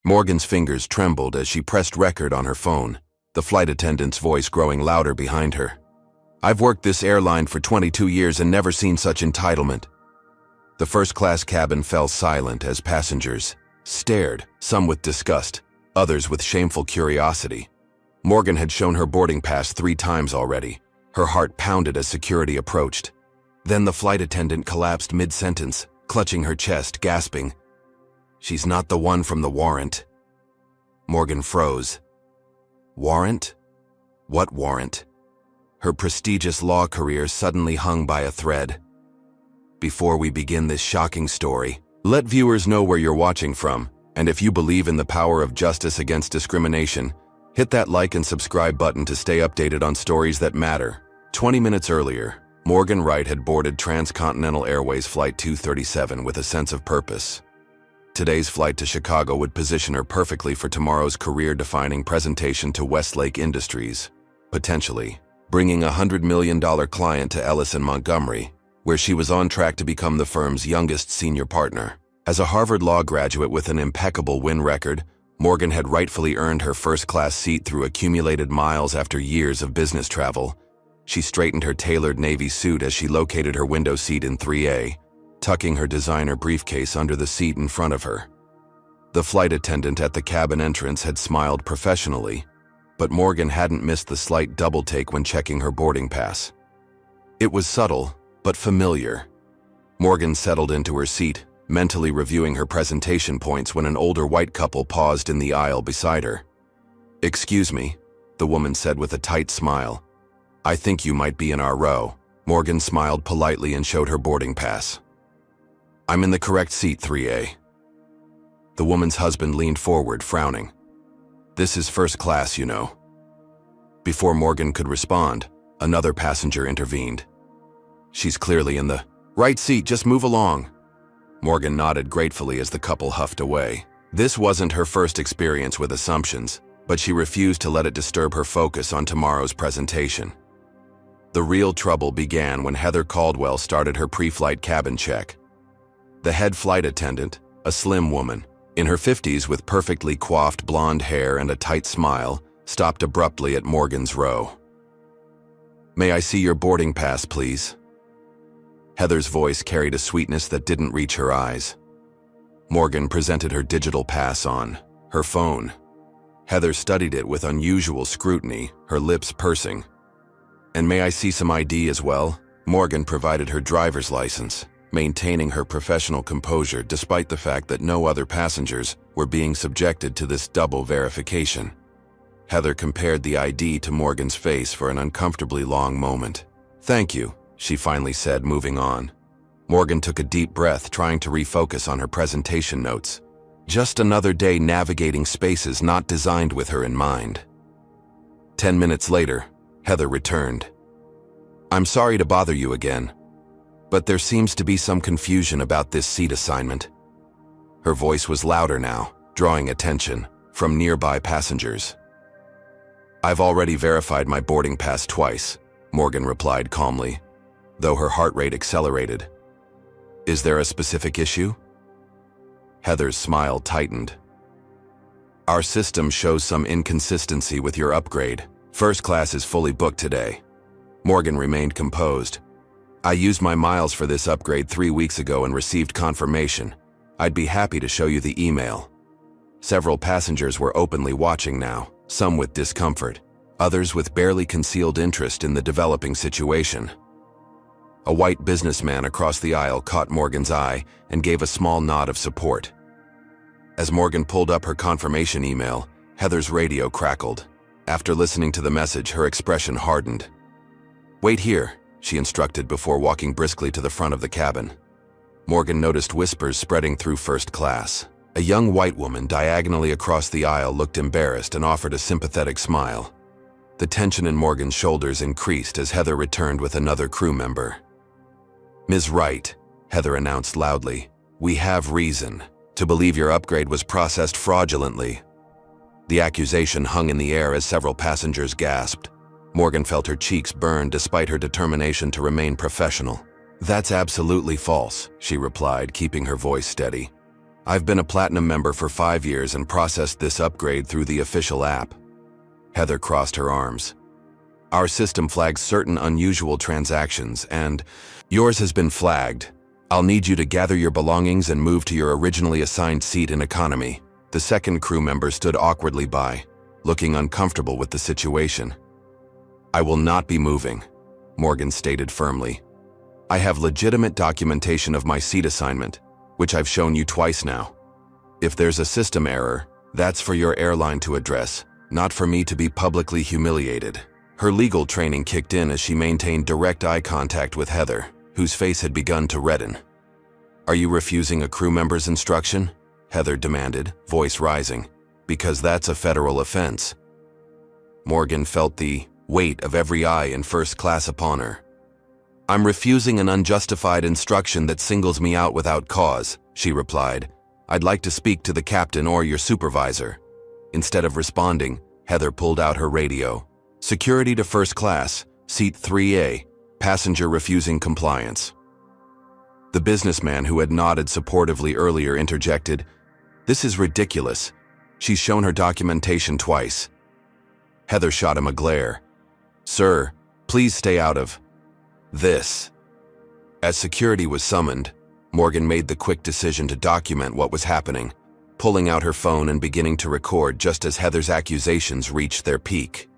Morgan's fingers trembled as she pressed record on her phone, the flight attendant's voice growing louder behind her. "I've worked this airline for 22 years and never seen such entitlement." The first-class cabin fell silent as passengers stared, some with disgust, others with shameful curiosity. Morgan had shown her boarding pass 3 times already. Her heart pounded as security approached. Then the flight attendant collapsed mid-sentence, clutching her chest, gasping, "She's not the one from the warrant." Morgan froze. Warrant? What warrant? Her prestigious law career suddenly hung by a thread. Before we begin this shocking story, let viewers know where you're watching from, and if you believe in the power of justice against discrimination, hit that like and subscribe button to stay updated on stories that matter. 20 minutes earlier, Morgan Wright had boarded Transcontinental Airways Flight 237 with a sense of purpose. Today's flight to Chicago would position her perfectly for tomorrow's career-defining presentation to Westlake Industries, potentially bringing a $100 million client to Ellis and Montgomery, where she was on track to become the firm's youngest senior partner. As a Harvard Law graduate with an impeccable win record, Morgan had rightfully earned her first-class seat through accumulated miles after years of business travel. She straightened her tailored navy suit as she located her window seat in 3A, tucking her designer briefcase under the seat in front of her. The flight attendant at the cabin entrance had smiled professionally, but Morgan hadn't missed the slight double-take when checking her boarding pass. It was subtle, but familiar. Morgan settled into her seat, mentally reviewing her presentation points when an older white couple paused in the aisle beside her. "Excuse me," the woman said with a tight smile. "I think you might be in our row." Morgan smiled politely and showed her boarding pass. "I'm in the correct seat, 3A. The woman's husband leaned forward, frowning. "This is first class, you know." Before Morgan could respond, another passenger intervened. "She's clearly in the right seat, just move along." Morgan nodded gratefully as the couple huffed away. This wasn't her first experience with assumptions, but she refused to let it disturb her focus on tomorrow's presentation. The real trouble began when Heather Caldwell started her pre-flight cabin check. The head flight attendant, a slim woman, in her 50s with perfectly coiffed blonde hair and a tight smile, stopped abruptly at Morgan's row. "May I see your boarding pass, please?" Heather's voice carried a sweetness that didn't reach her eyes. Morgan presented her digital pass on her phone. Heather studied it with unusual scrutiny, her lips pursing. "And may I see some ID as well?" Morgan provided her driver's license, maintaining her professional composure despite the fact that no other passengers were being subjected to this double verification. Heather compared the ID to Morgan's face for an uncomfortably long moment. "Thank you," she finally said, moving on. Morgan took a deep breath, trying to refocus on her presentation notes. Just another day navigating spaces not designed with her in mind. 10 minutes later, Heather returned. "I'm sorry to bother you again, but there seems to be some confusion about this seat assignment." Her voice was louder now, drawing attention from nearby passengers. "I've already verified my boarding pass twice," Morgan replied calmly, though her heart rate accelerated. "Is there a specific issue?" Heather's smile tightened. "Our system shows some inconsistency with your upgrade. First class is fully booked today." Morgan remained composed. "I used my miles for this upgrade 3 weeks ago and received confirmation. I'd be happy to show you the email." Several passengers were openly watching now, some with discomfort, others with barely concealed interest in the developing situation. A white businessman across the aisle caught Morgan's eye and gave a small nod of support. As Morgan pulled up her confirmation email, Heather's radio crackled. After listening to the message, her expression hardened. "Wait here," she instructed before walking briskly to the front of the cabin. Morgan noticed whispers spreading through first class. A young white woman diagonally across the aisle looked embarrassed and offered a sympathetic smile. The tension in Morgan's shoulders increased as Heather returned with another crew member. "Ms. Wright," Heather announced loudly, "we have reason to believe your upgrade was processed fraudulently." The accusation hung in the air as several passengers gasped. Morgan felt her cheeks burn despite her determination to remain professional. "That's absolutely false," she replied, keeping her voice steady. I've been a Platinum member for 5 years and processed this upgrade through the official app. Heather crossed her arms. Our system flags certain unusual transactions, and yours has been flagged. I'll need you to gather your belongings and move to your originally assigned seat in economy. The second crew member stood awkwardly by, looking uncomfortable with the situation. I will not be moving, Morgan stated firmly. I have legitimate documentation of my seat assignment, which I've shown you twice now. If there's a system error, that's for your airline to address, not for me to be publicly humiliated. Her legal training kicked in as she maintained direct eye contact with Heather, whose face had begun to redden. Are you refusing a crew member's instruction? Heather demanded, voice rising. Because that's a federal offense. Morgan felt the weight of every eye in first class upon her. I'm refusing an unjustified instruction that singles me out without cause, she replied. I'd like to speak to the captain or your supervisor. Instead of responding, Heather pulled out her radio. Security to first class, seat 3A, passenger refusing compliance. The businessman who had nodded supportively earlier interjected, This is ridiculous. She's shown her documentation twice. Heather shot him a glare. Sir, please stay out of this. As security was summoned, Morgan made the quick decision to document what was happening, pulling out her phone and beginning to record just as Heather's accusations reached their peak.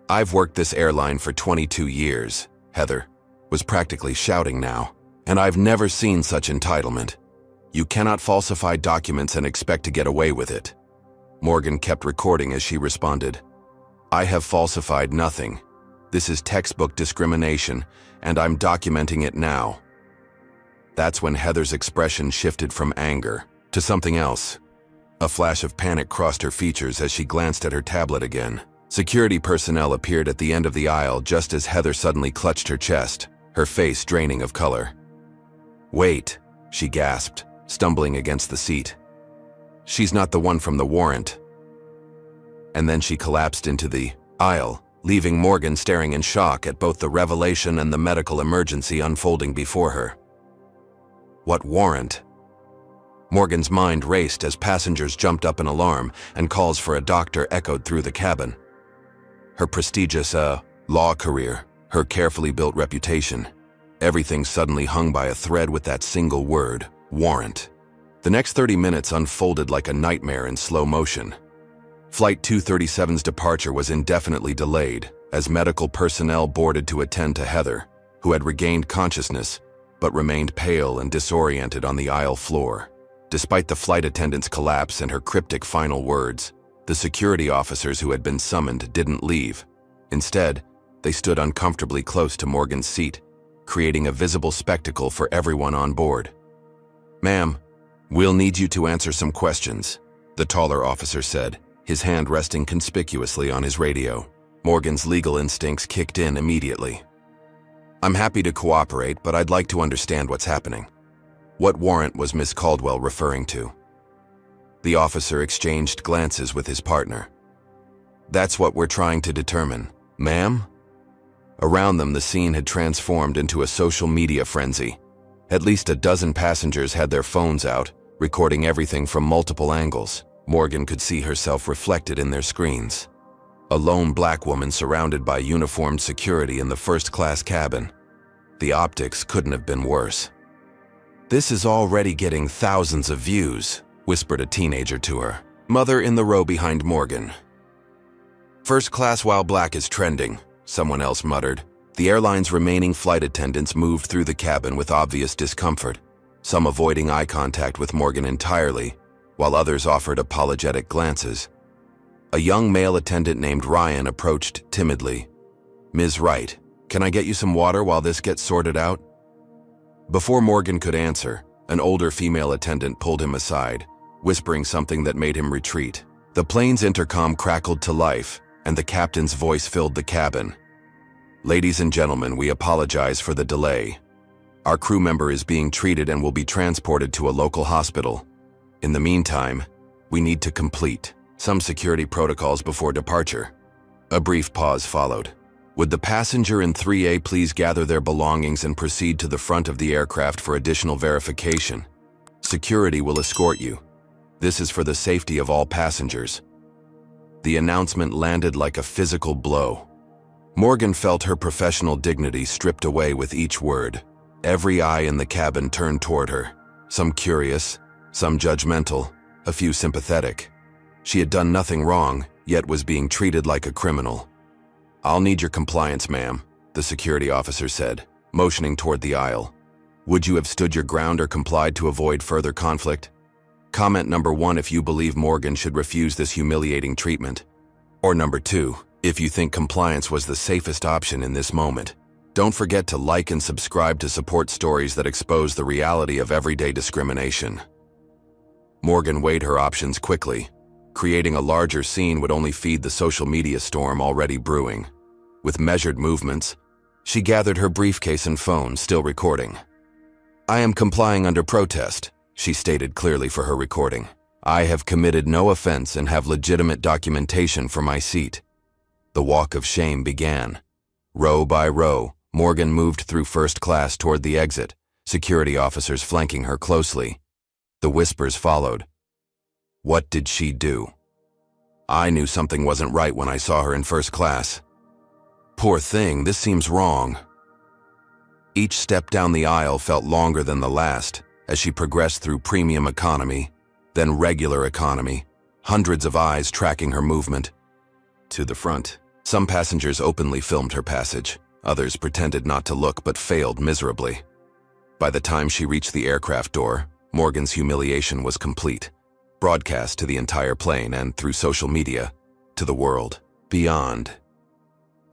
I've worked this airline for 22 years, Heather was practically shouting now, and I've never seen such entitlement. You cannot falsify documents and expect to get away with it. Morgan kept recording as she responded. I have falsified nothing. This is textbook discrimination, and I'm documenting it now. That's when Heather's expression shifted from anger to something else. A flash of panic crossed her features as she glanced at her tablet again. Security personnel appeared at the end of the aisle just as Heather suddenly clutched her chest, her face draining of color. Wait, she gasped, stumbling against the seat. She's not the one from the warrant. And then she collapsed into the aisle, leaving Morgan staring in shock at both the revelation and the medical emergency unfolding before her. What warrant? Morgan's mind raced as passengers jumped up in alarm and calls for a doctor echoed through the cabin. Her prestigious, law career, her carefully built reputation, everything suddenly hung by a thread with that single word, warrant. The next 30 minutes unfolded like a nightmare in slow motion. Flight 237's departure was indefinitely delayed as medical personnel boarded to attend to Heather, who had regained consciousness but remained pale and disoriented on the aisle floor. Despite the flight attendant's collapse and her cryptic final words, the security officers who had been summoned didn't leave. Instead, they stood uncomfortably close to Morgan's seat, creating a visible spectacle for everyone on board. Ma'am, we'll need you to answer some questions, the taller officer said, his hand resting conspicuously on his radio. Morgan's legal instincts kicked in immediately. I'm happy to cooperate, but I'd like to understand what's happening. What warrant was Miss Caldwell referring to? The officer exchanged glances with his partner. That's what we're trying to determine, ma'am? Around them, the scene had transformed into a social media frenzy. At least a dozen passengers had their phones out, recording everything from multiple angles. Morgan could see herself reflected in their screens. A lone black woman surrounded by uniformed security in the first-class cabin. The optics couldn't have been worse. This is already getting thousands of views, whispered a teenager to her, mother in the row behind Morgan. First class while black is trending, someone else muttered. The airline's remaining flight attendants moved through the cabin with obvious discomfort, some avoiding eye contact with Morgan entirely, while others offered apologetic glances. A young male attendant named Ryan approached timidly. Ms. Wright, can I get you some water while this gets sorted out? Before Morgan could answer, an older female attendant pulled him aside, whispering something that made him retreat. The plane's intercom crackled to life, and the captain's voice filled the cabin. Ladies and gentlemen, we apologize for the delay. Our crew member is being treated and will be transported to a local hospital. In the meantime, we need to complete some security protocols before departure. A brief pause followed. Would the passenger in 3A please gather their belongings and proceed to the front of the aircraft for additional verification? Security will escort you. This is for the safety of all passengers." The announcement landed like a physical blow. Morgan felt her professional dignity stripped away with each word. Every eye in the cabin turned toward her, some curious, some judgmental, a few sympathetic. She had done nothing wrong, yet was being treated like a criminal. "I'll need your compliance, ma'am," the security officer said, motioning toward the aisle. "Would you have stood your ground or complied to avoid further conflict? Comment number 1 if you believe Morgan should refuse this humiliating treatment. Or number 2, if you think compliance was the safest option in this moment. Don't forget to like and subscribe to support stories that expose the reality of everyday discrimination." Morgan weighed her options quickly. Creating a larger scene would only feed the social media storm already brewing. With measured movements, she gathered her briefcase and phone, still recording. "I am complying under protest," she stated clearly for her recording. "I have committed no offense and have legitimate documentation for my seat." The walk of shame began. Row by row, Morgan moved through first class toward the exit, security officers flanking her closely. The whispers followed. What did she do? I knew something wasn't right when I saw her in first class. Poor thing, this seems wrong. Each step down the aisle felt longer than the last as she progressed through premium economy, then regular economy, hundreds of eyes tracking her movement. To the front, some passengers openly filmed her passage. Others pretended not to look but failed miserably. By the time she reached the aircraft door, Morgan's humiliation was complete, broadcast to the entire plane and, through social media, to the world beyond.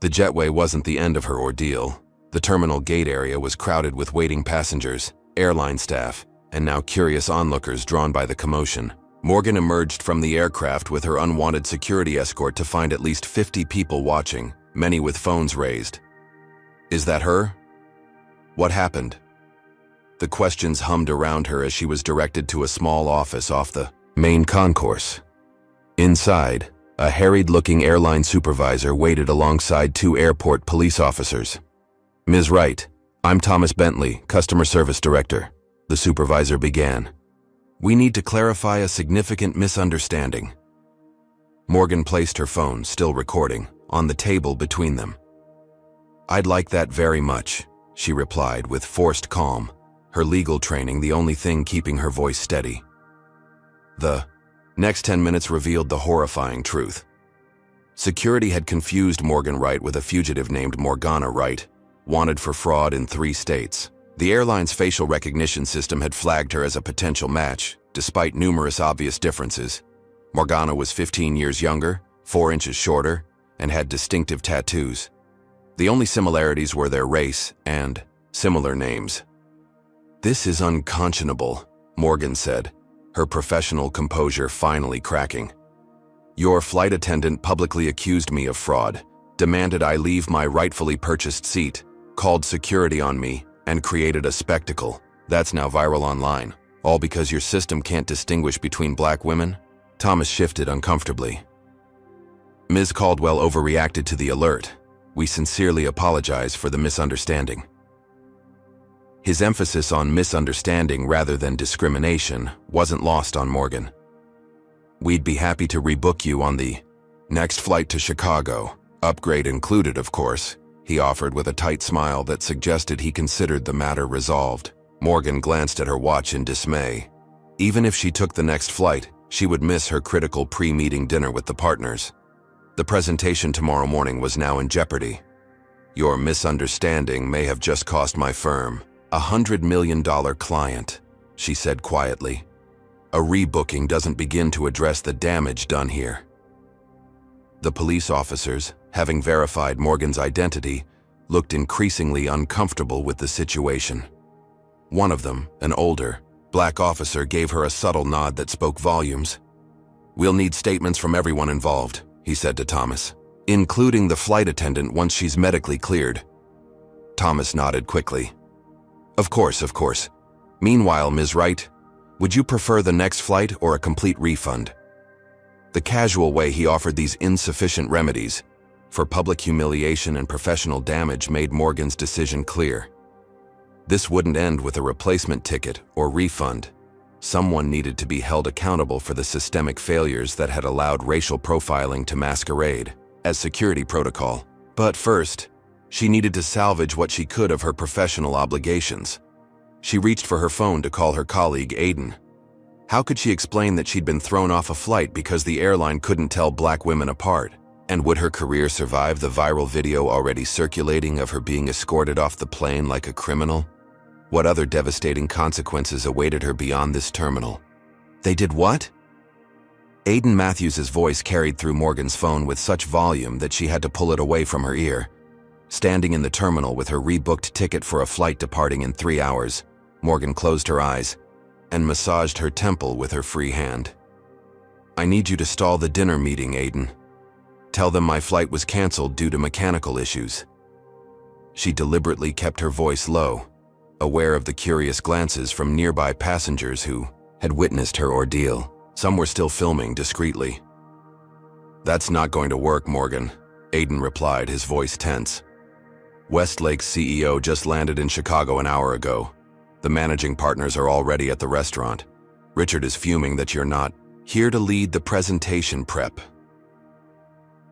The jetway wasn't the end of her ordeal. The terminal gate area was crowded with waiting passengers, airline staff, and now curious onlookers drawn by the commotion. Morgan emerged from the aircraft with her unwanted security escort to find at least 50 people watching, many with phones raised. Is that her? What happened? The questions hummed around her as she was directed to a small office off the main concourse. Inside, a harried-looking airline supervisor waited alongside 2 airport police officers. Ms. Wright, I'm Thomas Bentley, Customer Service Director, the supervisor began. We need to clarify a significant misunderstanding. Morgan placed her phone, still recording, on the table between them. I'd like that very much, she replied with forced calm, her legal training the only thing keeping her voice steady. The next 10 minutes revealed the horrifying truth. Security had confused Morgan Wright with a fugitive named Morgana Wright, wanted for fraud in 3 states. The airline's facial recognition system had flagged her as a potential match, despite numerous obvious differences. Morgana was 15 years younger, 4 inches shorter, and had distinctive tattoos. The only similarities were their race and similar names. This is unconscionable, Morgan said, her professional composure finally cracking. Your flight attendant publicly accused me of fraud, demanded I leave my rightfully purchased seat, called security on me, and created a spectacle. That's now viral online. All because your system can't distinguish between black women? Thomas shifted uncomfortably. Ms. Caldwell overreacted to the alert. We sincerely apologize for the misunderstanding. His emphasis on misunderstanding rather than discrimination wasn't lost on Morgan. We'd be happy to rebook you on the next flight to Chicago, upgrade included, of course, he offered with a tight smile that suggested he considered the matter resolved. Morgan glanced at her watch in dismay. Even if she took the next flight, she would miss her critical pre-meeting dinner with the partners. The presentation tomorrow morning was now in jeopardy. Your misunderstanding may have just cost my firm $100 million client, she said quietly. A rebooking doesn't begin to address the damage done here. The police officers, having verified Morgan's identity, looked increasingly uncomfortable with the situation. One of them, an older, black officer, gave her a subtle nod that spoke volumes. We'll need statements from everyone involved, he said to Thomas, including the flight attendant once she's medically cleared. Thomas nodded quickly. Of course, of course. Meanwhile, Ms. Wright, would you prefer the next flight or a complete refund? The casual way he offered these insufficient remedies for public humiliation and professional damage made Morgan's decision clear. This wouldn't end with a replacement ticket or refund. Someone needed to be held accountable for the systemic failures that had allowed racial profiling to masquerade as security protocol. But first, she needed to salvage what she could of her professional obligations. She reached for her phone to call her colleague Aiden. How could she explain that she'd been thrown off a flight because the airline couldn't tell black women apart? And would her career survive the viral video already circulating of her being escorted off the plane like a criminal? What other devastating consequences awaited her beyond this terminal? They did what? Aiden Matthews' voice carried through Morgan's phone with such volume that she had to pull it away from her ear. Standing in the terminal with her rebooked ticket for a flight departing in 3 hours, Morgan closed her eyes and massaged her temple with her free hand. I need you to stall the dinner meeting, Aiden. Tell them my flight was canceled due to mechanical issues. She deliberately kept her voice low, aware of the curious glances from nearby passengers who had witnessed her ordeal. Some were still filming discreetly. That's not going to work, Morgan, Aiden replied, his voice tense. Westlake's CEO just landed in Chicago an hour ago. The managing partners are already at the restaurant. Richard is fuming that you're not here to lead the presentation prep.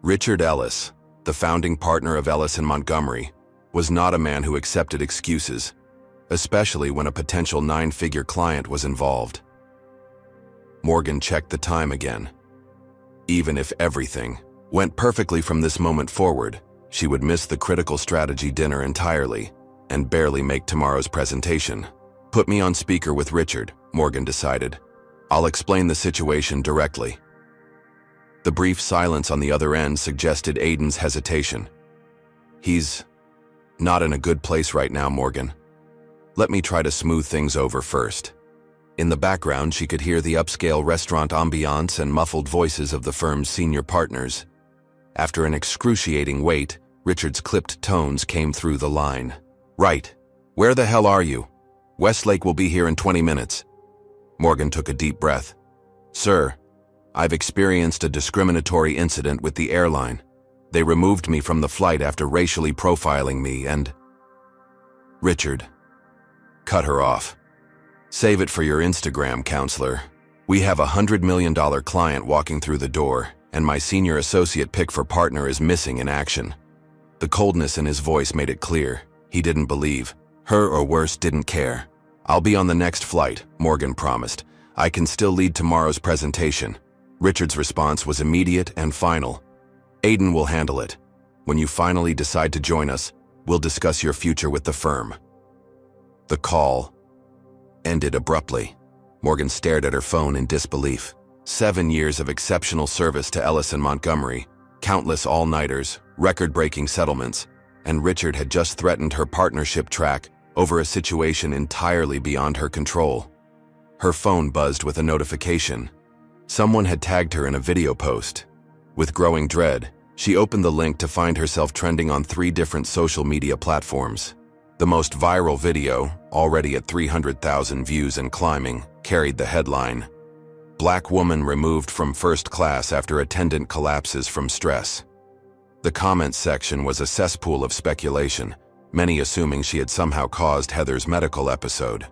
Richard Ellis, the founding partner of Ellis and Montgomery, was not a man who accepted excuses, especially when a potential 9-figure client was involved. Morgan checked the time again. Even if everything went perfectly from this moment forward, she would miss the critical strategy dinner entirely and barely make tomorrow's presentation. Put me on speaker with Richard, Morgan decided. I'll explain the situation directly. The brief silence on the other end suggested Aiden's hesitation. He's not in a good place right now, Morgan. Let me try to smooth things over first. In the background, she could hear the upscale restaurant ambiance and muffled voices of the firm's senior partners. After an excruciating wait, Richard's clipped tones came through the line. Right. Where the hell are you? Westlake will be here in 20 minutes. Morgan took a deep breath. Sir, I've experienced a discriminatory incident with the airline. They removed me from the flight after racially profiling me and... Richard cut her off. Save it for your Instagram, counselor. We have a $100 million client walking through the door, and my senior associate pick for partner is missing in action. The coldness in his voice made it clear. He didn't believe. Her, or worse, didn't care. I'll be on the next flight, Morgan promised. I can still lead tomorrow's presentation. Richard's response was immediate and final. Aiden will handle it. When you finally decide to join us, we'll discuss your future with the firm. The call ended abruptly. Morgan stared at her phone in disbelief. 7 years of exceptional service to Ellis and Montgomery, countless all-nighters, record-breaking settlements, and Richard had just threatened her partnership track over a situation entirely beyond her control. Her phone buzzed with a notification. Someone had tagged her in a video post. With growing dread, she opened the link to find herself trending on 3 different social media platforms. The most viral video, already at 300,000 views and climbing, carried the headline, Black woman removed from first class after attendant collapses from stress. The comments section was a cesspool of speculation, many assuming she had somehow caused Heather's medical episode.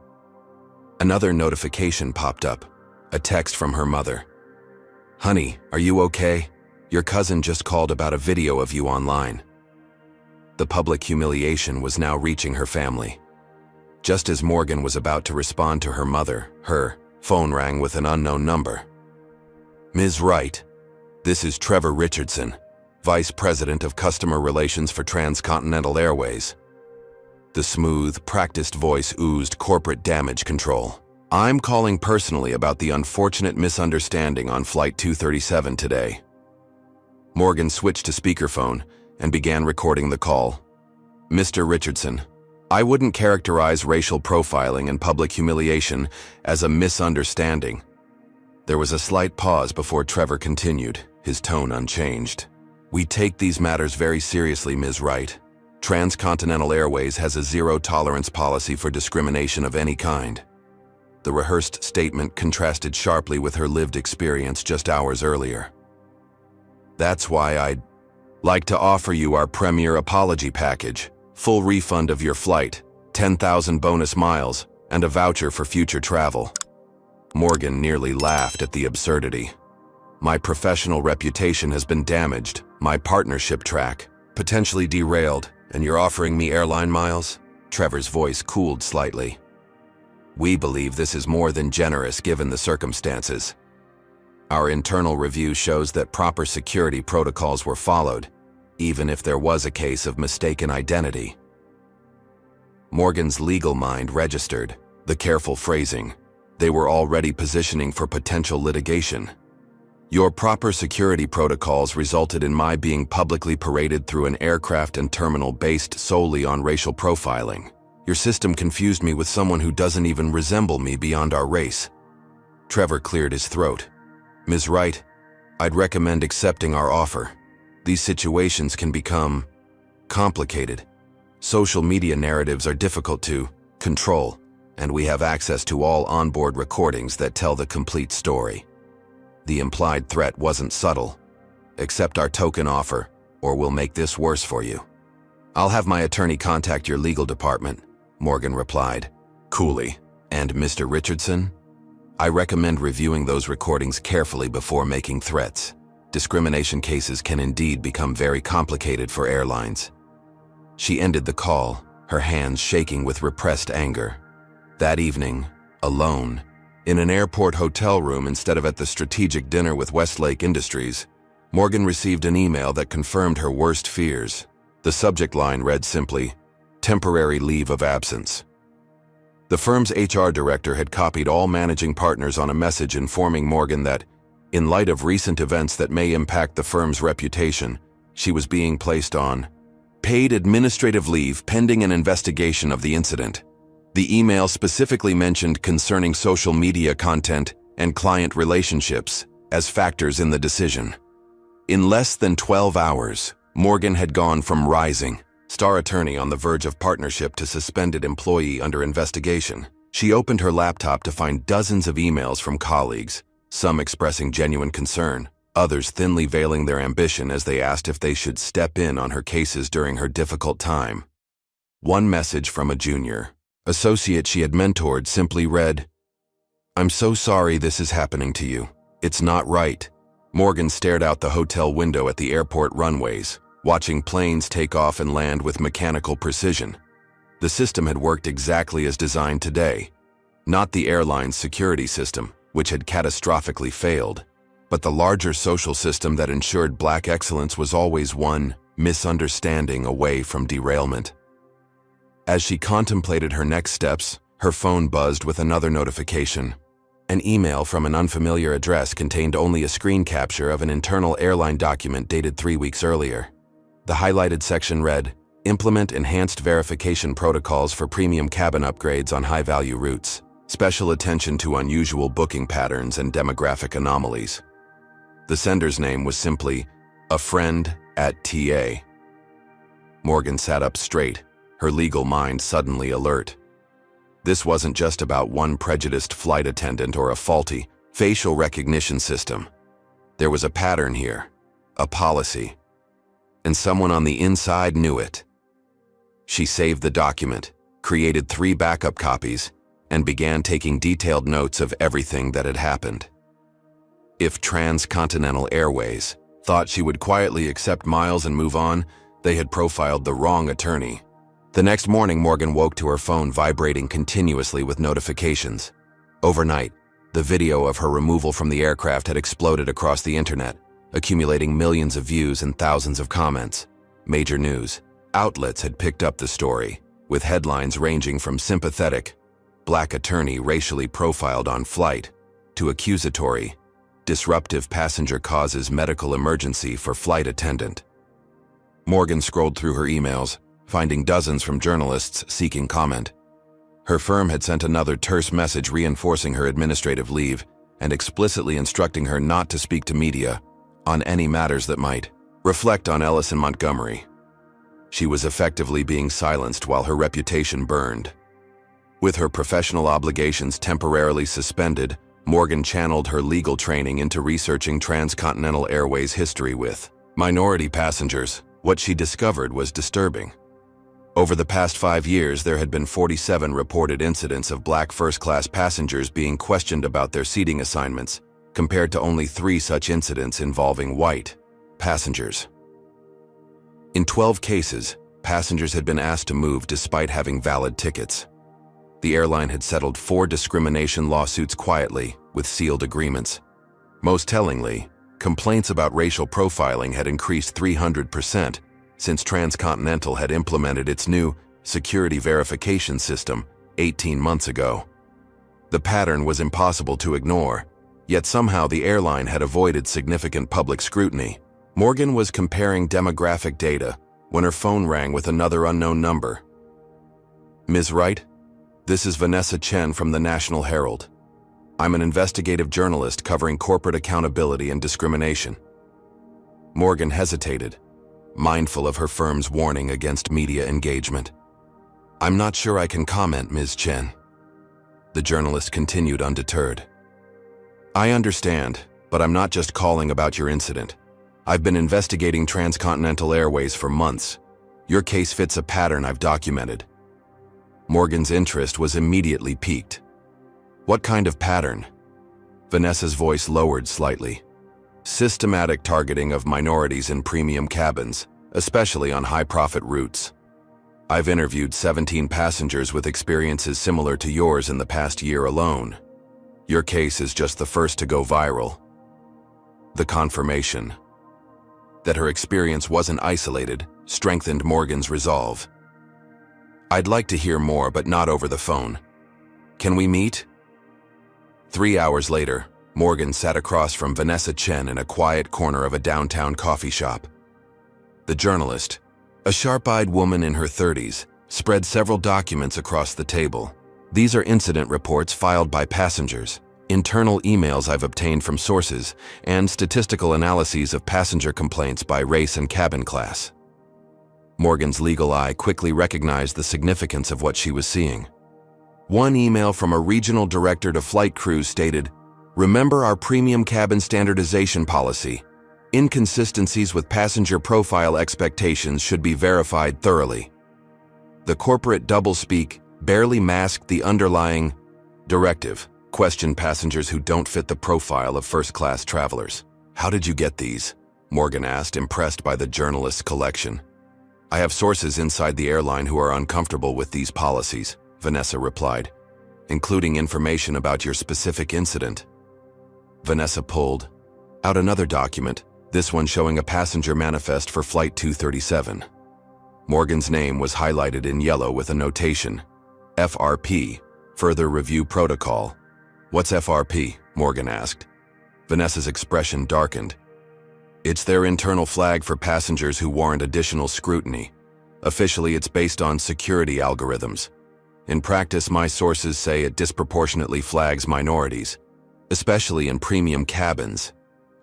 Another notification popped up, a text from her mother. Honey, are you okay? Your cousin just called about a video of you online. The public humiliation was now reaching her family. Just as Morgan was about to respond to her mother, her phone rang with an unknown number. Ms. Wright, this is Trevor Richardson, Vice President of Customer Relations for Transcontinental Airways. The smooth, practiced voice oozed corporate damage control. I'm calling personally about the unfortunate misunderstanding on Flight 237 today. Morgan switched to speakerphone and began recording the call. Mr. Richardson, I wouldn't characterize racial profiling and public humiliation as a misunderstanding. There was a slight pause before Trevor continued, his tone unchanged. We take these matters very seriously, Ms. Wright. Transcontinental Airways has a zero-tolerance policy for discrimination of any kind. The rehearsed statement contrasted sharply with her lived experience just hours earlier. That's why I'd like to offer you our premier apology package, full refund of your flight, 10,000 bonus miles, and a voucher for future travel. Morgan nearly laughed at the absurdity. My professional reputation has been damaged, my partnership track potentially derailed, and you're offering me airline miles? Trevor's voice cooled slightly. We believe this is more than generous given the circumstances. Our internal review shows that proper security protocols were followed, even if there was a case of mistaken identity. Morgan's legal mind registered the careful phrasing. They were already positioning for potential litigation. Your proper security protocols resulted in my being publicly paraded through an aircraft and terminal based solely on racial profiling. Your system confused me with someone who doesn't even resemble me beyond our race. Trevor cleared his throat. Ms. Wright, I'd recommend accepting our offer. These situations can become complicated. Social media narratives are difficult to control, and we have access to all onboard recordings that tell the complete story. The implied threat wasn't subtle. Accept our token offer, or we'll make this worse for you. I'll have my attorney contact your legal department, Morgan replied, coolly. And Mr. Richardson? I recommend reviewing those recordings carefully before making threats. Discrimination cases can indeed become very complicated for airlines. She ended the call, her hands shaking with repressed anger. That evening, alone, in an airport hotel room instead of at the strategic dinner with Westlake Industries, Morgan received an email that confirmed her worst fears. The subject line read simply, "Temporary leave of absence." The firm's HR director had copied all managing partners on a message informing Morgan that, in light of recent events that may impact the firm's reputation, she was being placed on paid administrative leave pending an investigation of the incident. The email specifically mentioned concerning social media content and client relationships as factors in the decision. In less than 12 hours, Morgan had gone from rising star attorney on the verge of partnership to suspended employee under investigation. She opened her laptop to find dozens of emails from colleagues, some expressing genuine concern, others thinly veiling their ambition as they asked if they should step in on her cases during her difficult time. One message from a junior associate she had mentored simply read, "I'm so sorry this is happening to you. It's not right." Morgan stared out the hotel window at the airport runways, watching planes take off and land with mechanical precision. The system had worked exactly as designed today. Not the airline's security system, which had catastrophically failed, but the larger social system that ensured black excellence was always one misunderstanding away from derailment. As she contemplated her next steps, her phone buzzed with another notification. An email from an unfamiliar address contained only a screen capture of an internal airline document dated 3 weeks earlier. The highlighted section read, "Implement enhanced verification protocols for premium cabin upgrades on high-value routes. Special attention to unusual booking patterns and demographic anomalies." The sender's name was simply a friend at TA. Morgan sat up straight, her legal mind suddenly alert. This wasn't just about one prejudiced flight attendant or a faulty facial recognition system. There was a pattern here, a policy, and someone on the inside knew it. She saved the document, created 3 backup copies, and began taking detailed notes of everything that had happened. If Transcontinental Airways thought she would quietly accept miles and move on, they had profiled the wrong attorney. The next morning, Morgan woke to her phone vibrating continuously with notifications. Overnight, the video of her removal from the aircraft had exploded across the internet, accumulating millions of views and thousands of comments. Major news outlets had picked up the story, with headlines ranging from sympathetic, "Black attorney racially profiled on flight," to accusatory, "Disruptive passenger causes medical emergency for flight attendant." Morgan scrolled through her emails, finding dozens from journalists seeking comment. Her firm had sent another terse message reinforcing her administrative leave and explicitly instructing her not to speak to media on any matters that might reflect on Ellis and Montgomery. She was effectively being silenced while her reputation burned. With her professional obligations temporarily suspended, Morgan channeled her legal training into researching Transcontinental Airways history with minority passengers. What she discovered was disturbing. Over the past 5 years, there had been 47 reported incidents of black first-class passengers being questioned about their seating assignments, compared to only 3 such incidents involving white passengers. In 12 cases, passengers had been asked to move despite having valid tickets. The airline had settled 4 discrimination lawsuits quietly, with sealed agreements. Most tellingly, complaints about racial profiling had increased 300% since Transcontinental had implemented its new security verification system 18 months ago. The pattern was impossible to ignore, yet somehow the airline had avoided significant public scrutiny. Morgan was comparing demographic data when her phone rang with another unknown number. "Ms. Wright, this is Vanessa Chen from the National Herald. I'm an investigative journalist covering corporate accountability and discrimination." Morgan hesitated, mindful of her firm's warning against media engagement. "I'm not sure I can comment, Ms. Chen." The journalist continued undeterred. "I understand, but I'm not just calling about your incident. I've been investigating Transcontinental Airways for months. Your case fits a pattern I've documented." Morgan's interest was immediately piqued. "What kind of pattern?" Vanessa's voice lowered slightly. "Systematic targeting of minorities in premium cabins, especially on high-profit routes. I've interviewed 17 passengers with experiences similar to yours in the past year alone. Your case is just the first to go viral." The confirmation that her experience wasn't isolated strengthened Morgan's resolve. "I'd like to hear more, but not over the phone. Can we meet?" 3 hours later, Morgan sat across from Vanessa Chen in a quiet corner of a downtown coffee shop. The journalist, a sharp-eyed woman in her 30s, spread several documents across the table. "These are incident reports filed by passengers, internal emails I've obtained from sources, and statistical analyses of passenger complaints by race and cabin class." Morgan's legal eye quickly recognized the significance of what she was seeing. One email from a regional director to flight crews stated, "Remember our premium cabin standardization policy. Inconsistencies with passenger profile expectations should be verified thoroughly." The corporate doublespeak barely masked the underlying directive. "Question passengers who don't fit the profile of first-class travelers." "How did you get these?" Morgan asked, impressed by the journalist's collection. "I have sources inside the airline who are uncomfortable with these policies," Vanessa replied, "including information about your specific incident." Vanessa pulled out another document, this one showing a passenger manifest for Flight 237. Morgan's name was highlighted in yellow with a notation, FRP, Further Review Protocol. "What's FRP?" Morgan asked. Vanessa's expression darkened. "It's their internal flag for passengers who warrant additional scrutiny. Officially, it's based on security algorithms. In practice, my sources say it disproportionately flags minorities, especially in premium cabins."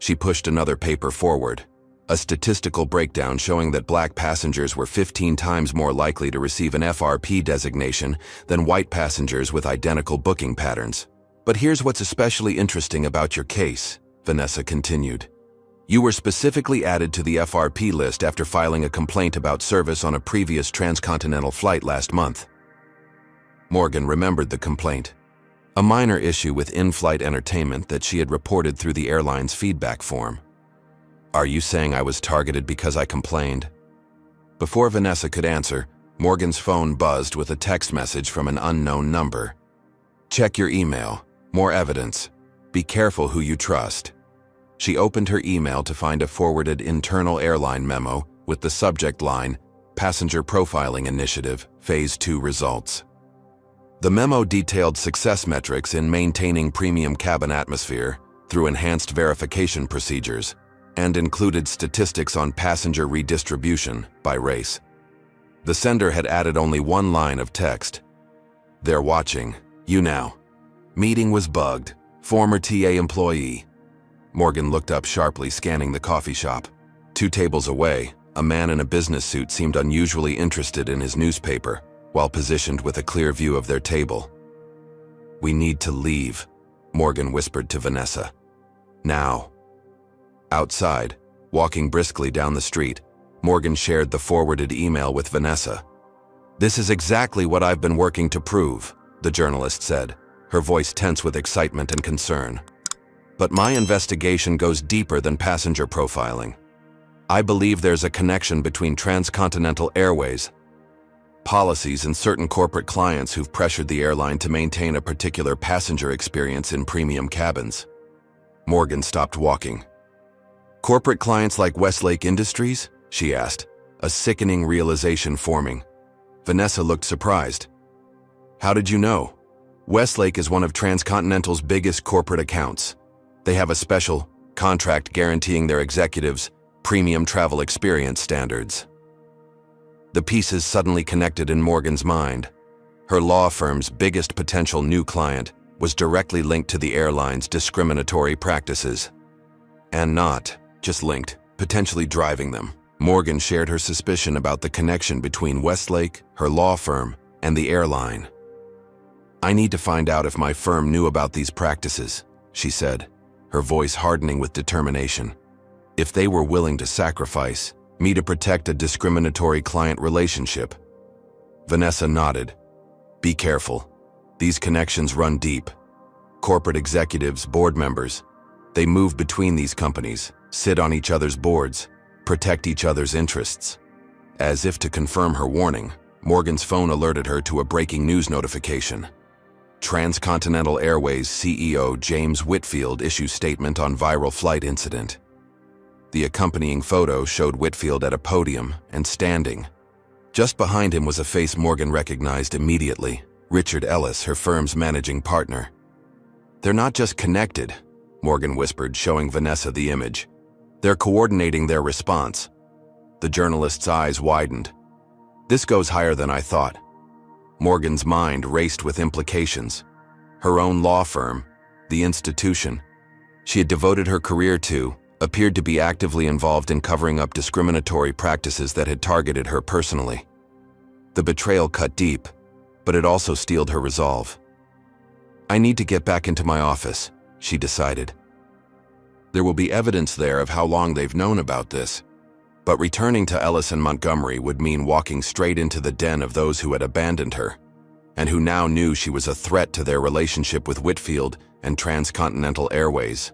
She pushed another paper forward, a statistical breakdown showing that black passengers were 15 times more likely to receive an FRP designation than white passengers with identical booking patterns. "But here's what's especially interesting about your case," Vanessa continued. "You were specifically added to the FRP list after filing a complaint about service on a previous transcontinental flight last month." Morgan remembered the complaint, a minor issue with in-flight entertainment that she had reported through the airline's feedback form. "Are you saying I was targeted because I complained?" Before Vanessa could answer, Morgan's phone buzzed with a text message from an unknown number. "Check your email. More evidence. Be careful who you trust." She opened her email to find a forwarded internal airline memo with the subject line, "Passenger Profiling Initiative, Phase 2 Results." The memo detailed success metrics in maintaining premium cabin atmosphere through enhanced verification procedures and included statistics on passenger redistribution by race. The sender had added only one line of text. "They're watching. You now. Meeting was bugged. Former TA employee." Morgan looked up sharply, scanning the coffee shop. 2 tables away, a man in a business suit seemed unusually interested in his newspaper, while positioned with a clear view of their table. "We need to leave," Morgan whispered to Vanessa. "Now." Outside, walking briskly down the street, Morgan shared the forwarded email with Vanessa. "This is exactly what I've been working to prove," the journalist said, her voice tense with excitement and concern. "But my investigation goes deeper than passenger profiling. I believe there's a connection between Transcontinental Airways policies and certain corporate clients who've pressured the airline to maintain a particular passenger experience in premium cabins." Morgan stopped walking. "Corporate clients like Westlake Industries?" she asked, a sickening realization forming. Vanessa looked surprised. "How did you know?" "Westlake is one of Transcontinental's biggest corporate accounts. They have a special contract guaranteeing their executives premium travel experience standards." The pieces suddenly connected in Morgan's mind. Her law firm's biggest potential new client was directly linked to the airline's discriminatory practices. And not just linked, potentially driving them. Morgan shared her suspicion about the connection between Westlake, her law firm, and the airline. "I need to find out if my firm knew about these practices," she said, her voice hardening with determination. "If they were willing to sacrifice me to protect a discriminatory client relationship." Vanessa nodded. "Be careful. These connections run deep. Corporate executives, board members, they move between these companies, sit on each other's boards, protect each other's interests." As if to confirm her warning, Morgan's phone alerted her to a breaking news notification. Transcontinental Airways CEO James Whitfield issues statement on viral flight incident. The accompanying photo showed Whitfield at a podium and standing. Just behind him was a face Morgan recognized immediately, Richard Ellis, her firm's managing partner. "They're not just connected," Morgan whispered, showing Vanessa the image. "They're coordinating their response." The journalist's eyes widened. "This goes higher than I thought." Morgan's mind raced with implications. Her own law firm, the institution she had devoted her career to, appeared to be actively involved in covering up discriminatory practices that had targeted her personally. The betrayal cut deep, but it also steeled her resolve. "I need to get back into my office," she decided. There will be evidence there of how long they've known about this. But returning to Ellis and Montgomery would mean walking straight into the den of those who had abandoned her, and who now knew she was a threat to their relationship with Whitfield and Transcontinental Airways.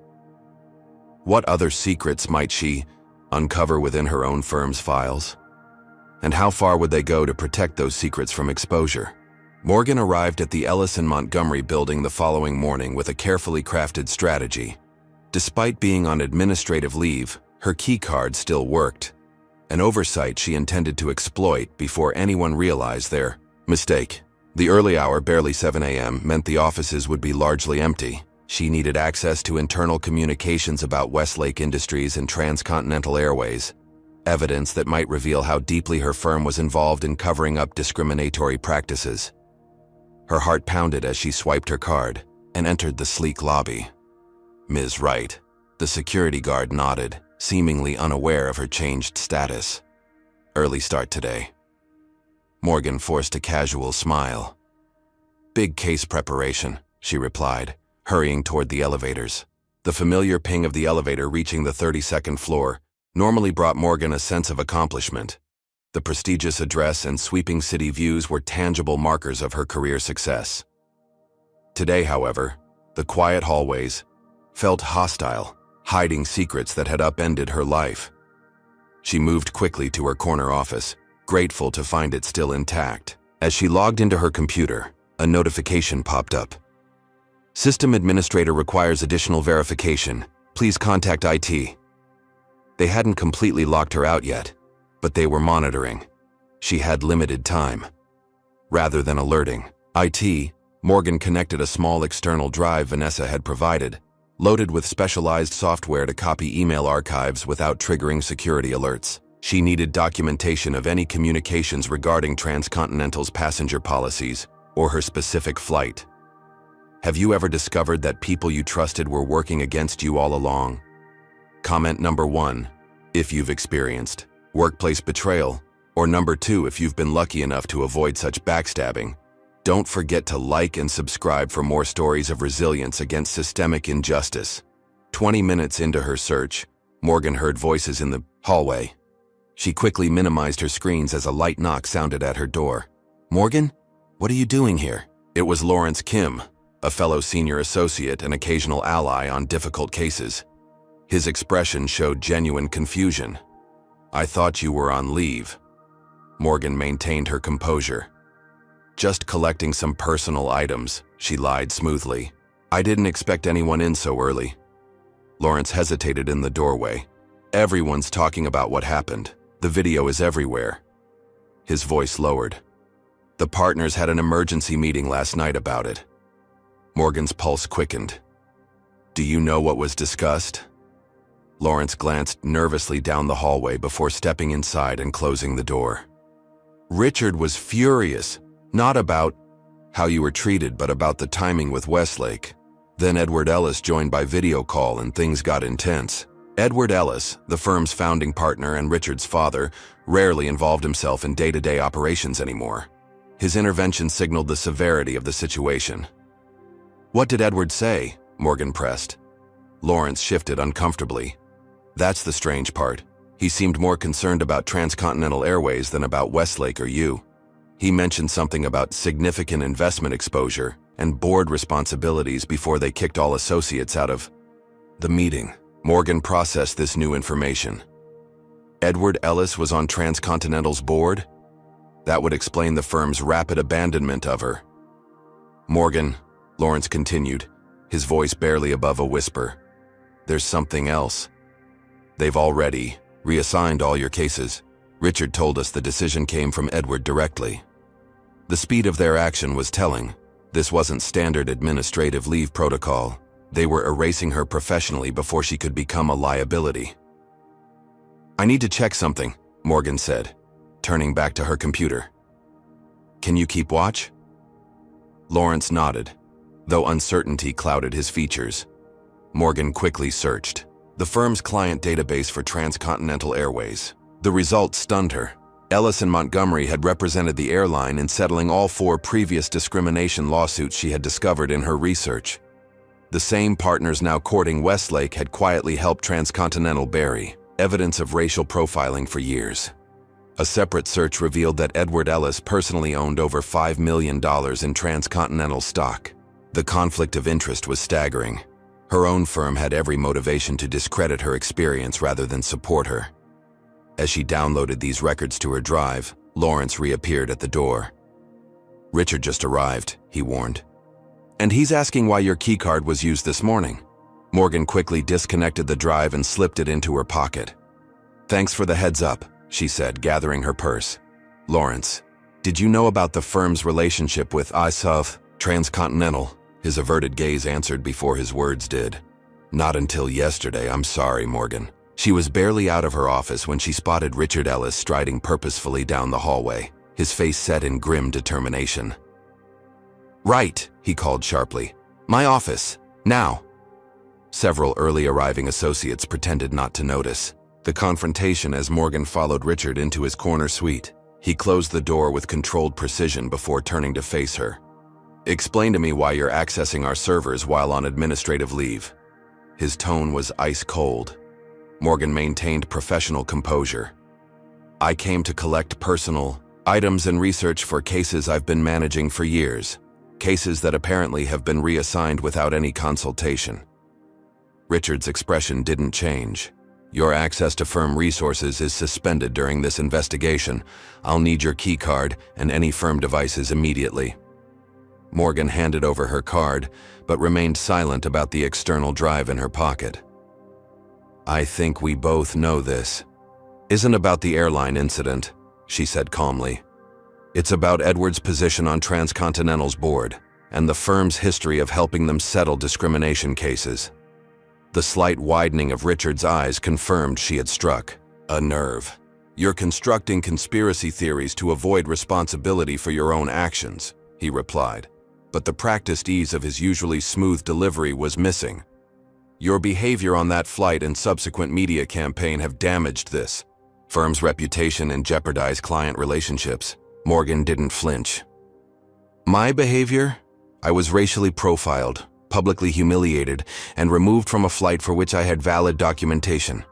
What other secrets might she uncover within her own firm's files? And how far would they go to protect those secrets from exposure? Morgan arrived at the Ellis and Montgomery building the following morning with a carefully crafted strategy. Despite being on administrative leave, her key card still worked, an oversight she intended to exploit before anyone realized their mistake. The early hour, barely 7 a.m., meant the offices would be largely empty. She needed access to internal communications about Westlake Industries and Transcontinental Airways, evidence that might reveal how deeply her firm was involved in covering up discriminatory practices. Her heart pounded as she swiped her card and entered the sleek lobby. "Ms. Wright," the security guard nodded, seemingly unaware of her changed status. "Early start today." Morgan forced a casual smile. "Big case preparation," she replied, hurrying toward the elevators. The familiar ping of the elevator reaching the 32nd floor normally brought Morgan a sense of accomplishment. The prestigious address and sweeping city views were tangible markers of her career success. Today, however, the quiet hallways felt hostile, hiding secrets that had upended her life. She moved quickly to her corner office, grateful to find it still intact. As she logged into her computer, a notification popped up. "System administrator requires additional verification. Please contact IT." They hadn't completely locked her out yet, but they were monitoring. She had limited time. Rather than alerting IT, Morgan connected a small external drive Vanessa had provided, loaded with specialized software to copy email archives without triggering security alerts. She needed documentation of any communications regarding Transcontinental's passenger policies or her specific flight. Have you ever discovered that people you trusted were working against you all along? Comment number 1, if you've experienced workplace betrayal, or number 2, if you've been lucky enough to avoid such backstabbing. Don't forget to like and subscribe for more stories of resilience against systemic injustice. 20 minutes into her search, Morgan heard voices in the hallway. She quickly minimized her screens as a light knock sounded at her door. "Morgan, what are you doing here?" It was Lawrence Kim, a fellow senior associate and occasional ally on difficult cases. His expression showed genuine confusion. "I thought you were on leave." Morgan maintained her composure. "Just collecting some personal items," she lied smoothly. "I didn't expect anyone in so early." Lawrence hesitated in the doorway. "Everyone's talking about what happened. The video is everywhere." His voice lowered. "The partners had an emergency meeting last night about it." Morgan's pulse quickened. "Do you know what was discussed?" Lawrence glanced nervously down the hallway before stepping inside and closing the door. Richard was furious, not about how you were treated, but about the timing with Westlake. Then Edward Ellis joined by video call and things got intense. Edward Ellis, the firm's founding partner and Richard's father, rarely involved himself in day-to-day operations anymore. His intervention signaled the severity of the situation. "What did Edward say?" Morgan pressed. Lawrence shifted uncomfortably. "That's the strange part. He seemed more concerned about Transcontinental Airways than about Westlake or you. He mentioned something about significant investment exposure and board responsibilities before they kicked all associates out of the meeting." Morgan processed this new information. Edward Ellis was on Transcontinental's board? That would explain the firm's rapid abandonment of her. "Morgan," Lawrence continued, his voice barely above a whisper, "there's something else. They've already reassigned all your cases. Richard told us the decision came from Edward directly. The speed of their action was telling. This wasn't standard administrative leave protocol. They were erasing her professionally before she could become a liability." "I need to check something," Morgan said, turning back to her computer. "Can you keep watch?" Lawrence nodded, though uncertainty clouded his features. Morgan quickly searched the firm's client database for Transcontinental Airways. The results stunned her. Ellis and Montgomery had represented the airline in settling all 4 previous discrimination lawsuits she had discovered in her research. The same partners now courting Westlake had quietly helped Transcontinental bury evidence of racial profiling for years. A separate search revealed that Edward Ellis personally owned over $5 million in Transcontinental stock. The conflict of interest was staggering. Her own firm had every motivation to discredit her experience rather than support her. As she downloaded these records to her drive, Lawrence reappeared at the door. "Richard just arrived," he warned. "And he's asking why your keycard was used this morning." Morgan quickly disconnected the drive and slipped it into her pocket. "Thanks for the heads up," she said, gathering her purse. "Lawrence, did you know about the firm's relationship with South Transcontinental?" His averted gaze answered before his words did. "Not until yesterday, I'm sorry, Morgan." She was barely out of her office when she spotted Richard Ellis striding purposefully down the hallway, his face set in grim determination. "Right," he called sharply. "My office, now." Several early arriving associates pretended not to notice the confrontation as Morgan followed Richard into his corner suite. He closed the door with controlled precision before turning to face her. "Explain to me why you're accessing our servers while on administrative leave." His tone was ice cold. Morgan maintained professional composure. "I came to collect personal items and research for cases I've been managing for years, cases that apparently have been reassigned without any consultation." Richard's expression didn't change. "Your access to firm resources is suspended during this investigation. I'll need your key card and any firm devices immediately." Morgan handed over her card, but remained silent about the external drive in her pocket. "I think we both know this isn't about the airline incident," she said calmly. "It's about Edward's position on Transcontinental's board and the firm's history of helping them settle discrimination cases." The slight widening of Richard's eyes confirmed she had struck a nerve. "You're constructing conspiracy theories to avoid responsibility for your own actions," he replied, but the practiced ease of his usually smooth delivery was missing. "Your behavior on that flight and subsequent media campaign have damaged this firm's reputation and jeopardized client relationships." Morgan didn't flinch. "My behavior? I was racially profiled, publicly humiliated, and removed from a flight for which I had valid documentation.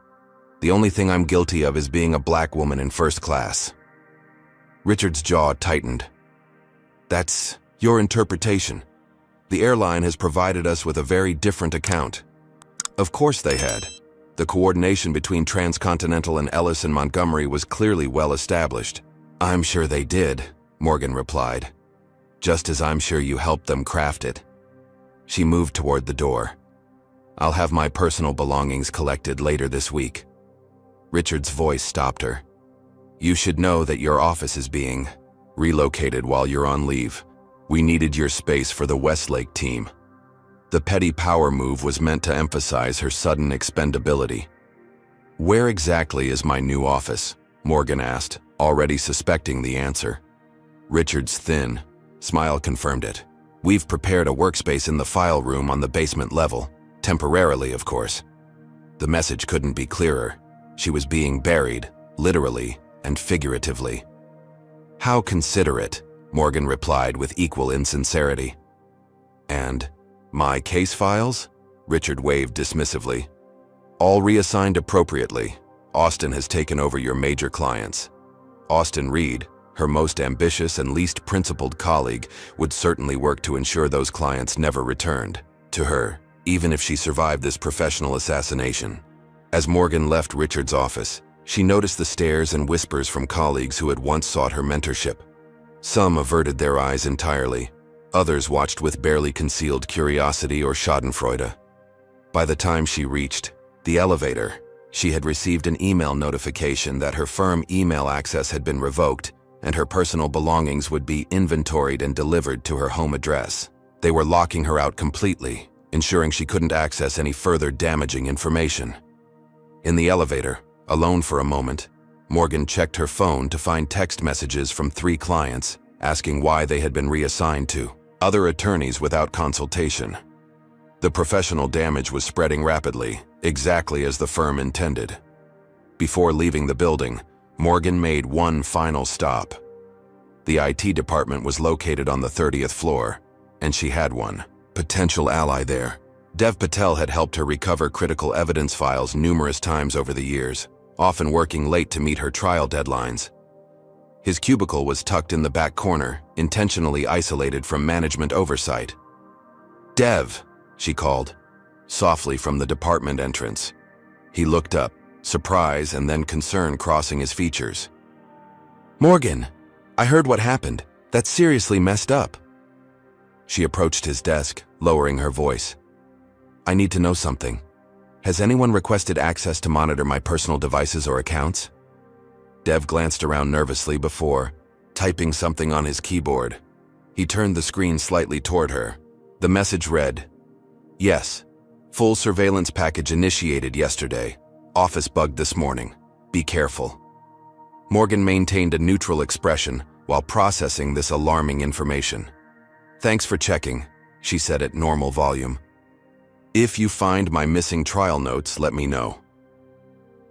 The only thing I'm guilty of is being a black woman in first class." Richard's jaw tightened. That's your interpretation. The airline has provided us with a very different account. Of course they had. The coordination between Transcontinental and Ellis and Montgomery was clearly well established. I'm sure they did, Morgan replied. Just as I'm sure you helped them craft it. She moved toward the door. I'll have my personal belongings collected later this week. Richard's voice stopped her. You should know that your office is being relocated while you're on leave. We needed your space for the Westlake team. The petty power move was meant to emphasize her sudden expendability. Where exactly is my new office? Morgan asked, already suspecting the answer. Richard's thin smile confirmed it. We've prepared a workspace in the file room on the basement level, temporarily, of course. The message couldn't be clearer. She was being buried, literally and figuratively. How considerate, Morgan replied with equal insincerity. And my case files? Richard waved dismissively. All reassigned appropriately. Austin has taken over your major clients. Austin Reed, her most ambitious and least principled colleague, would certainly work to ensure those clients never returned to her, even if she survived this professional assassination. As Morgan left Richard's office, she noticed the stares and whispers from colleagues who had once sought her mentorship. Some averted their eyes entirely. Others watched with barely concealed curiosity or schadenfreude. By the time she reached the elevator, she had received an email notification that her firm email access had been revoked and her personal belongings would be inventoried and delivered to her home address. They were locking her out completely, ensuring she couldn't access any further damaging information. In the elevator, alone for a moment, Morgan checked her phone to find text messages from 3 clients asking why they had been reassigned to other attorneys without consultation. The professional damage was spreading rapidly, exactly as the firm intended. Before leaving the building, Morgan made one final stop. The IT department was located on the 30th floor, and she had one potential ally there. Dev Patel had helped her recover critical evidence files numerous times over the years, often working late to meet her trial deadlines. His cubicle was tucked in the back corner, intentionally isolated from management oversight. Dev, she called, softly from the department entrance. He looked up, surprise and then concern crossing his features. Morgan, I heard what happened. That's seriously messed up. She approached his desk, lowering her voice. I need to know something. Has anyone requested access to monitor my personal devices or accounts? Dev glanced around nervously before typing something on his keyboard. He turned the screen slightly toward her. The message read, Yes, full surveillance package initiated yesterday. Office bugged this morning. Be careful. Morgan maintained a neutral expression while processing this alarming information. Thanks for checking, she said at normal volume. If you find my missing trial notes, let me know.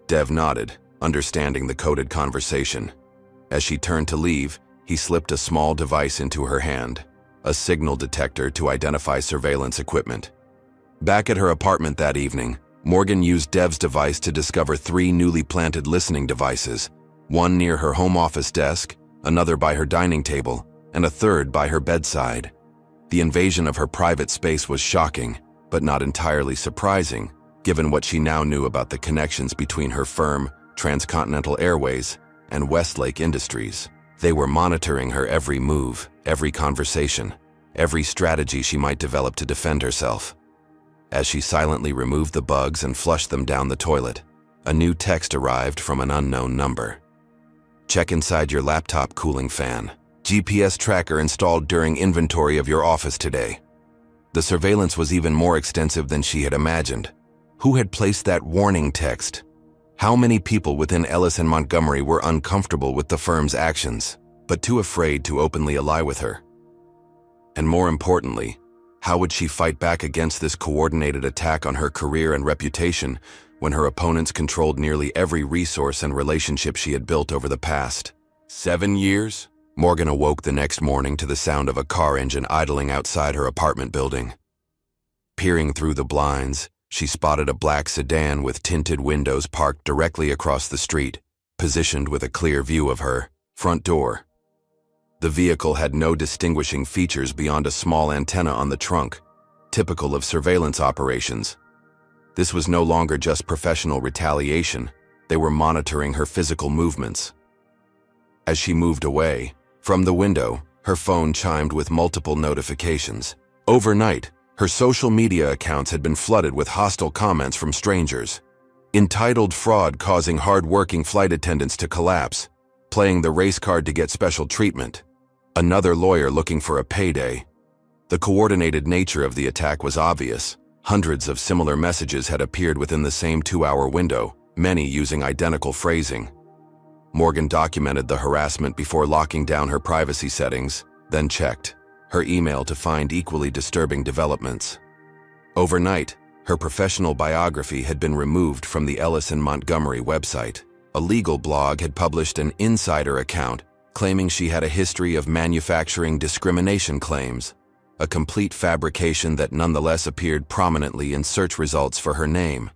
Dev nodded, understanding the coded conversation. As she turned to leave, he slipped a small device into her hand, a signal detector to identify surveillance equipment. Back at her apartment that evening, Morgan used Dev's device to discover 3 newly planted listening devices, one near her home office desk, another by her dining table, and a third by her bedside. The invasion of her private space was shocking, but not entirely surprising, given what she now knew about the connections between her firm, Transcontinental Airways, and Westlake Industries. They were monitoring her every move, every conversation, every strategy she might develop to defend herself. As she silently removed the bugs and flushed them down the toilet, a new text arrived from an unknown number. Check inside your laptop cooling fan. GPS tracker installed during inventory of your office today. The surveillance was even more extensive than she had imagined. Who had placed that warning text? How many people within Ellis and Montgomery were uncomfortable with the firm's actions, but too afraid to openly ally with her? And more importantly, how would she fight back against this coordinated attack on her career and reputation when her opponents controlled nearly every resource and relationship she had built over the past 7 years? Morgan awoke the next morning to the sound of a car engine idling outside her apartment building. Peering through the blinds, she spotted a black sedan with tinted windows parked directly across the street, positioned with a clear view of her front door. The vehicle had no distinguishing features beyond a small antenna on the trunk, typical of surveillance operations. This was no longer just professional retaliation. They were monitoring her physical movements. As she moved away, from the window, her phone chimed with multiple notifications. Overnight, her social media accounts had been flooded with hostile comments from strangers. Entitled fraud causing hard-working flight attendants to collapse, playing the race card to get special treatment, another lawyer looking for a payday. The coordinated nature of the attack was obvious. Hundreds of similar messages had appeared within the same 2-hour window, many using identical phrasing. Morgan documented the harassment before locking down her privacy settings, then checked her email to find equally disturbing developments. Overnight, her professional biography had been removed from the Ellis and Montgomery website. A legal blog had published an insider account claiming she had a history of manufacturing discrimination claims, a complete fabrication that nonetheless appeared prominently in search results for her name.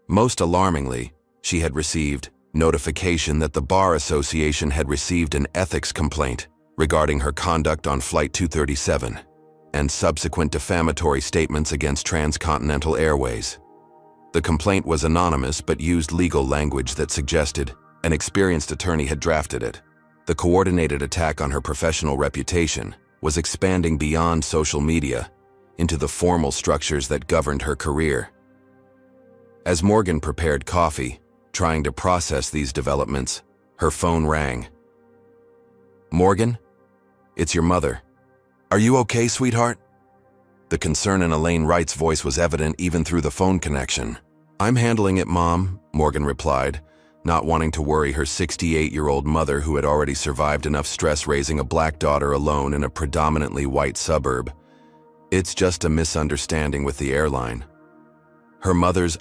Most alarmingly, she had received notification that the Bar Association had received an ethics complaint regarding her conduct on Flight 237, and subsequent defamatory statements against Transcontinental Airways. The complaint was anonymous but used legal language that suggested an experienced attorney had drafted it. The coordinated attack on her professional reputation was expanding beyond social media into the formal structures that governed her career. As Morgan prepared coffee, trying to process these developments, her phone rang. "Morgan? It's your mother. Are you okay, sweetheart?" The concern in Elaine Wright's voice was evident even through the phone connection. "I'm handling it, Mom," Morgan replied, not wanting to worry her 68-year-old mother who had already survived enough stress raising a black daughter alone in a predominantly white suburb. "It's just a misunderstanding with the airline." Her mother's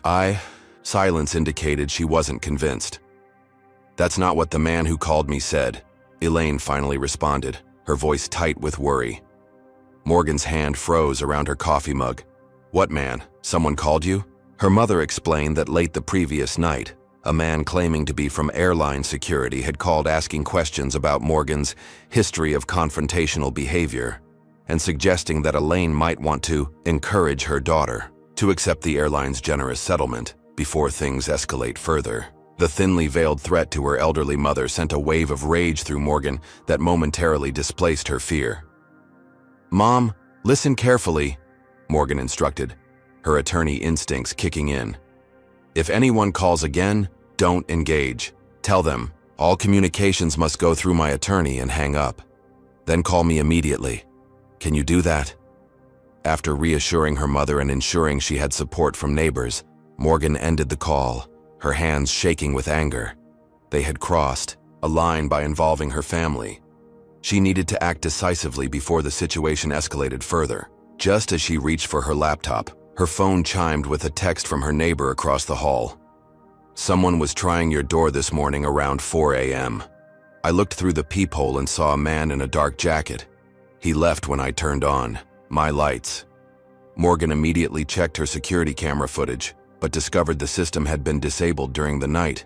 silence indicated she wasn't convinced. "That's not what the man who called me said," Elaine finally responded, her voice tight with worry. Morgan's hand froze around her coffee mug. "What man? Someone called you?" Her mother explained that late the previous night, a man claiming to be from airline security had called asking questions about Morgan's history of confrontational behavior, and suggesting that Elaine might want to encourage her daughter to accept the airline's generous settlement before things escalate further. The thinly veiled threat to her elderly mother sent a wave of rage through Morgan that momentarily displaced her fear. "Mom, listen carefully," Morgan instructed, her attorney instincts kicking in. "If anyone calls again, don't engage. Tell them, all communications must go through my attorney and hang up. Then call me immediately. Can you do that?" After reassuring her mother and ensuring she had support from neighbors, Morgan ended the call, her hands shaking with anger. They had crossed a line by involving her family. She needed to act decisively before the situation escalated further. Just as she reached for her laptop, her phone chimed with a text from her neighbor across the hall. "Someone was trying your door this morning around 4 a.m. I looked through the peephole and saw a man in a dark jacket. He left when I turned on my lights." Morgan immediately checked her security camera footage, but discovered the system had been disabled during the night.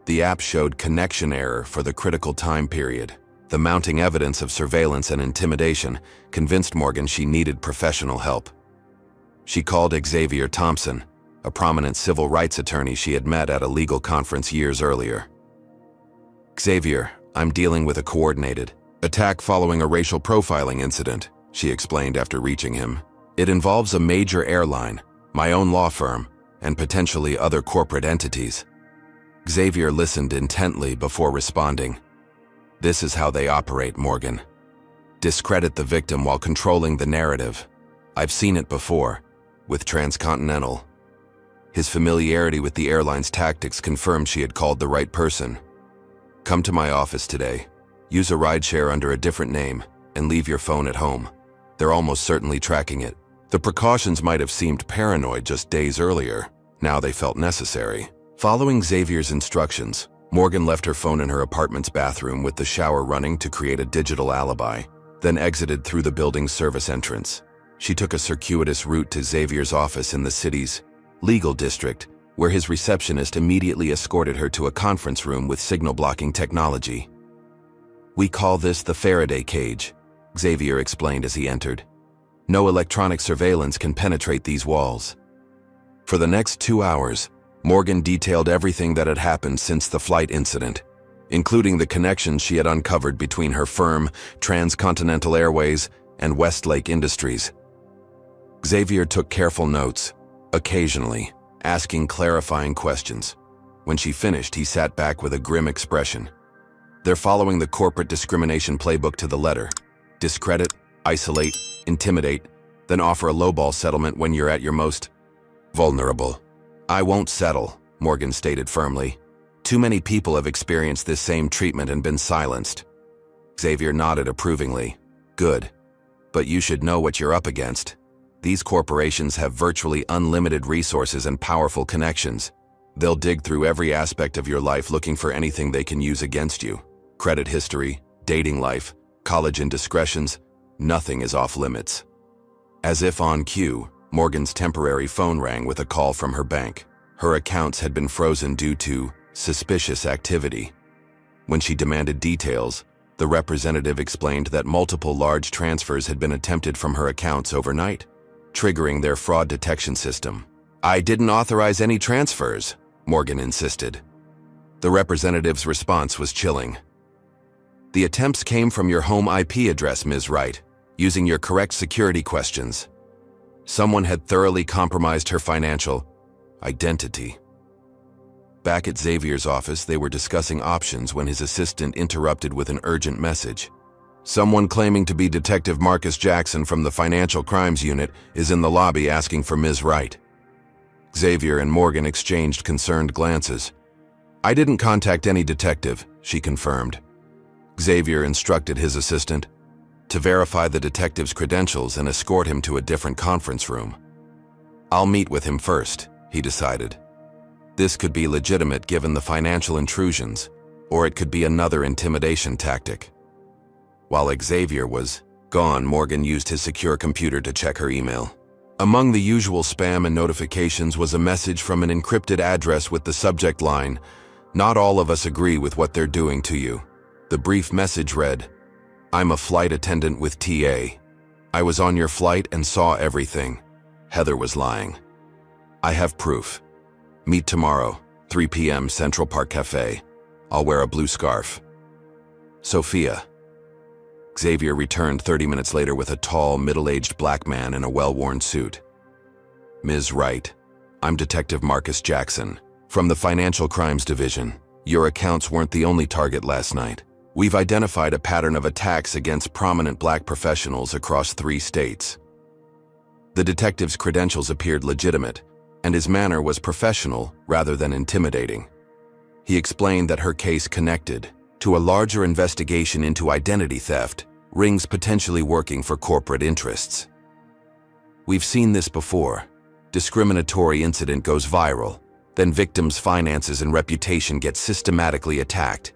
The app showed connection error for the critical time period. The mounting evidence of surveillance and intimidation convinced Morgan she needed professional help. She called Xavier Thompson, a prominent civil rights attorney she had met at a legal conference years earlier. "Xavier, I'm dealing with a coordinated attack following a racial profiling incident," she explained after reaching him. "It involves a major airline, my own law firm, and potentially other corporate entities." Xavier listened intently before responding. "This is how they operate, Morgan. Discredit the victim while controlling the narrative. I've seen it before, with Transcontinental." His familiarity with the airline's tactics confirmed she had called the right person. "Come to my office today. Use a rideshare under a different name, and leave your phone at home. They're almost certainly tracking it." The precautions might have seemed paranoid just days earlier. Now they felt necessary. Following Xavier's instructions, Morgan left her phone in her apartment's bathroom with the shower running to create a digital alibi, then exited through the building's service entrance. She took a circuitous route to Xavier's office in the city's legal district, where his receptionist immediately escorted her to a conference room with signal-blocking technology. We call this the Faraday cage, Xavier explained as he entered. No electronic surveillance can penetrate these walls. For the next 2 hours, Morgan detailed everything that had happened since the flight incident, including the connections she had uncovered between her firm, Transcontinental Airways, and Westlake Industries. Xavier took careful notes, occasionally asking clarifying questions. When she finished, he sat back with a grim expression. They're following the corporate discrimination playbook to the letter. Discredit, isolate, intimidate, then offer a lowball settlement when you're at your most vulnerable. I won't settle, Morgan stated firmly. Too many people have experienced this same treatment and been silenced. Xavier nodded approvingly. Good. But you should know what you're up against. These corporations have virtually unlimited resources and powerful connections. They'll dig through every aspect of your life looking for anything they can use against you. Credit history, dating life, college indiscretions, nothing is off limits. As if on cue, Morgan's temporary phone rang with a call from her bank. Her accounts had been frozen due to suspicious activity. When she demanded details, the representative explained that multiple large transfers had been attempted from her accounts overnight, triggering their fraud detection system. I didn't authorize any transfers, Morgan insisted. The representative's response was chilling. The attempts came from your home IP address, Ms. Wright, using your correct security questions. Someone had thoroughly compromised her financial identity. Back at Xavier's office, they were discussing options when his assistant interrupted with an urgent message. Someone claiming to be Detective Marcus Jackson from the Financial Crimes Unit is in the lobby asking for Ms. Wright. Xavier and Morgan exchanged concerned glances. I didn't contact any detective, she confirmed. Xavier instructed his assistant to verify the detective's credentials and escort him to a different conference room. I'll meet with him first, he decided. This could be legitimate given the financial intrusions, or it could be another intimidation tactic. While Xavier was gone, Morgan used his secure computer to check her email. Among the usual spam and notifications was a message from an encrypted address with the subject line, "Not all of us agree with what they're doing to you." The brief message read, I'm a flight attendant with TA. I was on your flight and saw everything. Heather was lying. I have proof. Meet tomorrow, 3 p.m. Central Park Cafe. I'll wear a blue scarf. Sophia. Xavier returned 30 minutes later with a tall, middle-aged black man in a well-worn suit. Ms. Wright, I'm Detective Marcus Jackson, from the Financial Crimes Division. Your accounts weren't the only target last night. We've identified a pattern of attacks against prominent black professionals across 3 states. The detective's credentials appeared legitimate, and his manner was professional rather than intimidating. He explained that her case connected to a larger investigation into identity theft, rings potentially working for corporate interests. We've seen this before. Discriminatory incident goes viral, then victims' finances and reputation get systematically attacked.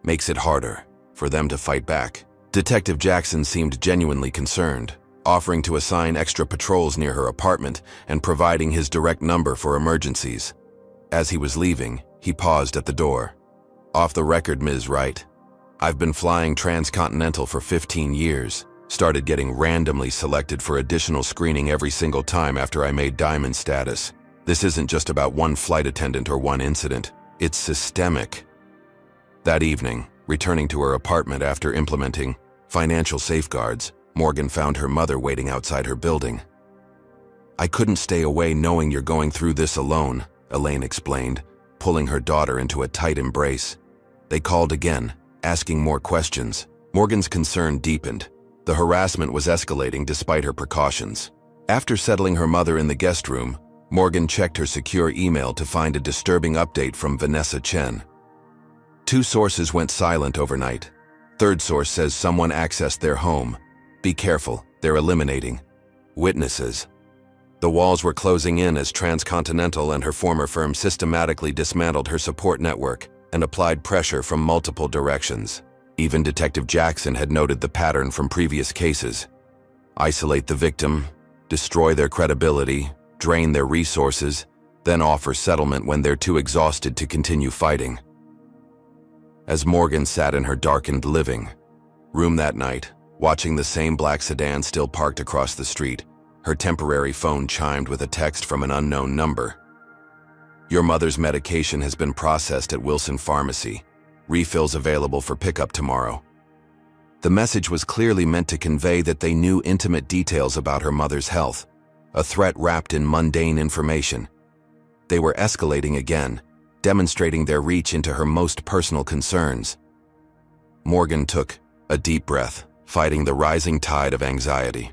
Makes it harder for them to fight back. Detective Jackson seemed genuinely concerned, offering to assign extra patrols near her apartment and providing his direct number for emergencies. As he was leaving, he paused at the door. Off the record, Ms. Wright. I've been flying Transcontinental for 15 years, started getting randomly selected for additional screening every single time after I made diamond status. This isn't just about one flight attendant or one incident, it's systemic. That evening, returning to her apartment after implementing financial safeguards, Morgan found her mother waiting outside her building. I couldn't stay away knowing you're going through this alone, Elaine explained, pulling her daughter into a tight embrace. They called again, asking more questions. Morgan's concern deepened. The harassment was escalating despite her precautions. After settling her mother in the guest room, Morgan checked her secure email to find a disturbing update from Vanessa Chen. 2 sources went silent overnight. Third source says someone accessed their home. Be careful, they're eliminating witnesses. The walls were closing in as Transcontinental and her former firm systematically dismantled her support network and applied pressure from multiple directions. Even Detective Jackson had noted the pattern from previous cases. Isolate the victim, destroy their credibility, drain their resources, then offer settlement when they're too exhausted to continue fighting. As Morgan sat in her darkened living Room that night, watching the same black sedan still parked across the street, her temporary phone chimed with a text from an unknown number. Your mother's medication has been processed at Wilson Pharmacy. Refills available for pickup tomorrow. The message was clearly meant to convey that they knew intimate details about her mother's health, a threat wrapped in mundane information. They were escalating again, demonstrating their reach into her most personal concerns. Morgan took a deep breath, fighting the rising tide of anxiety.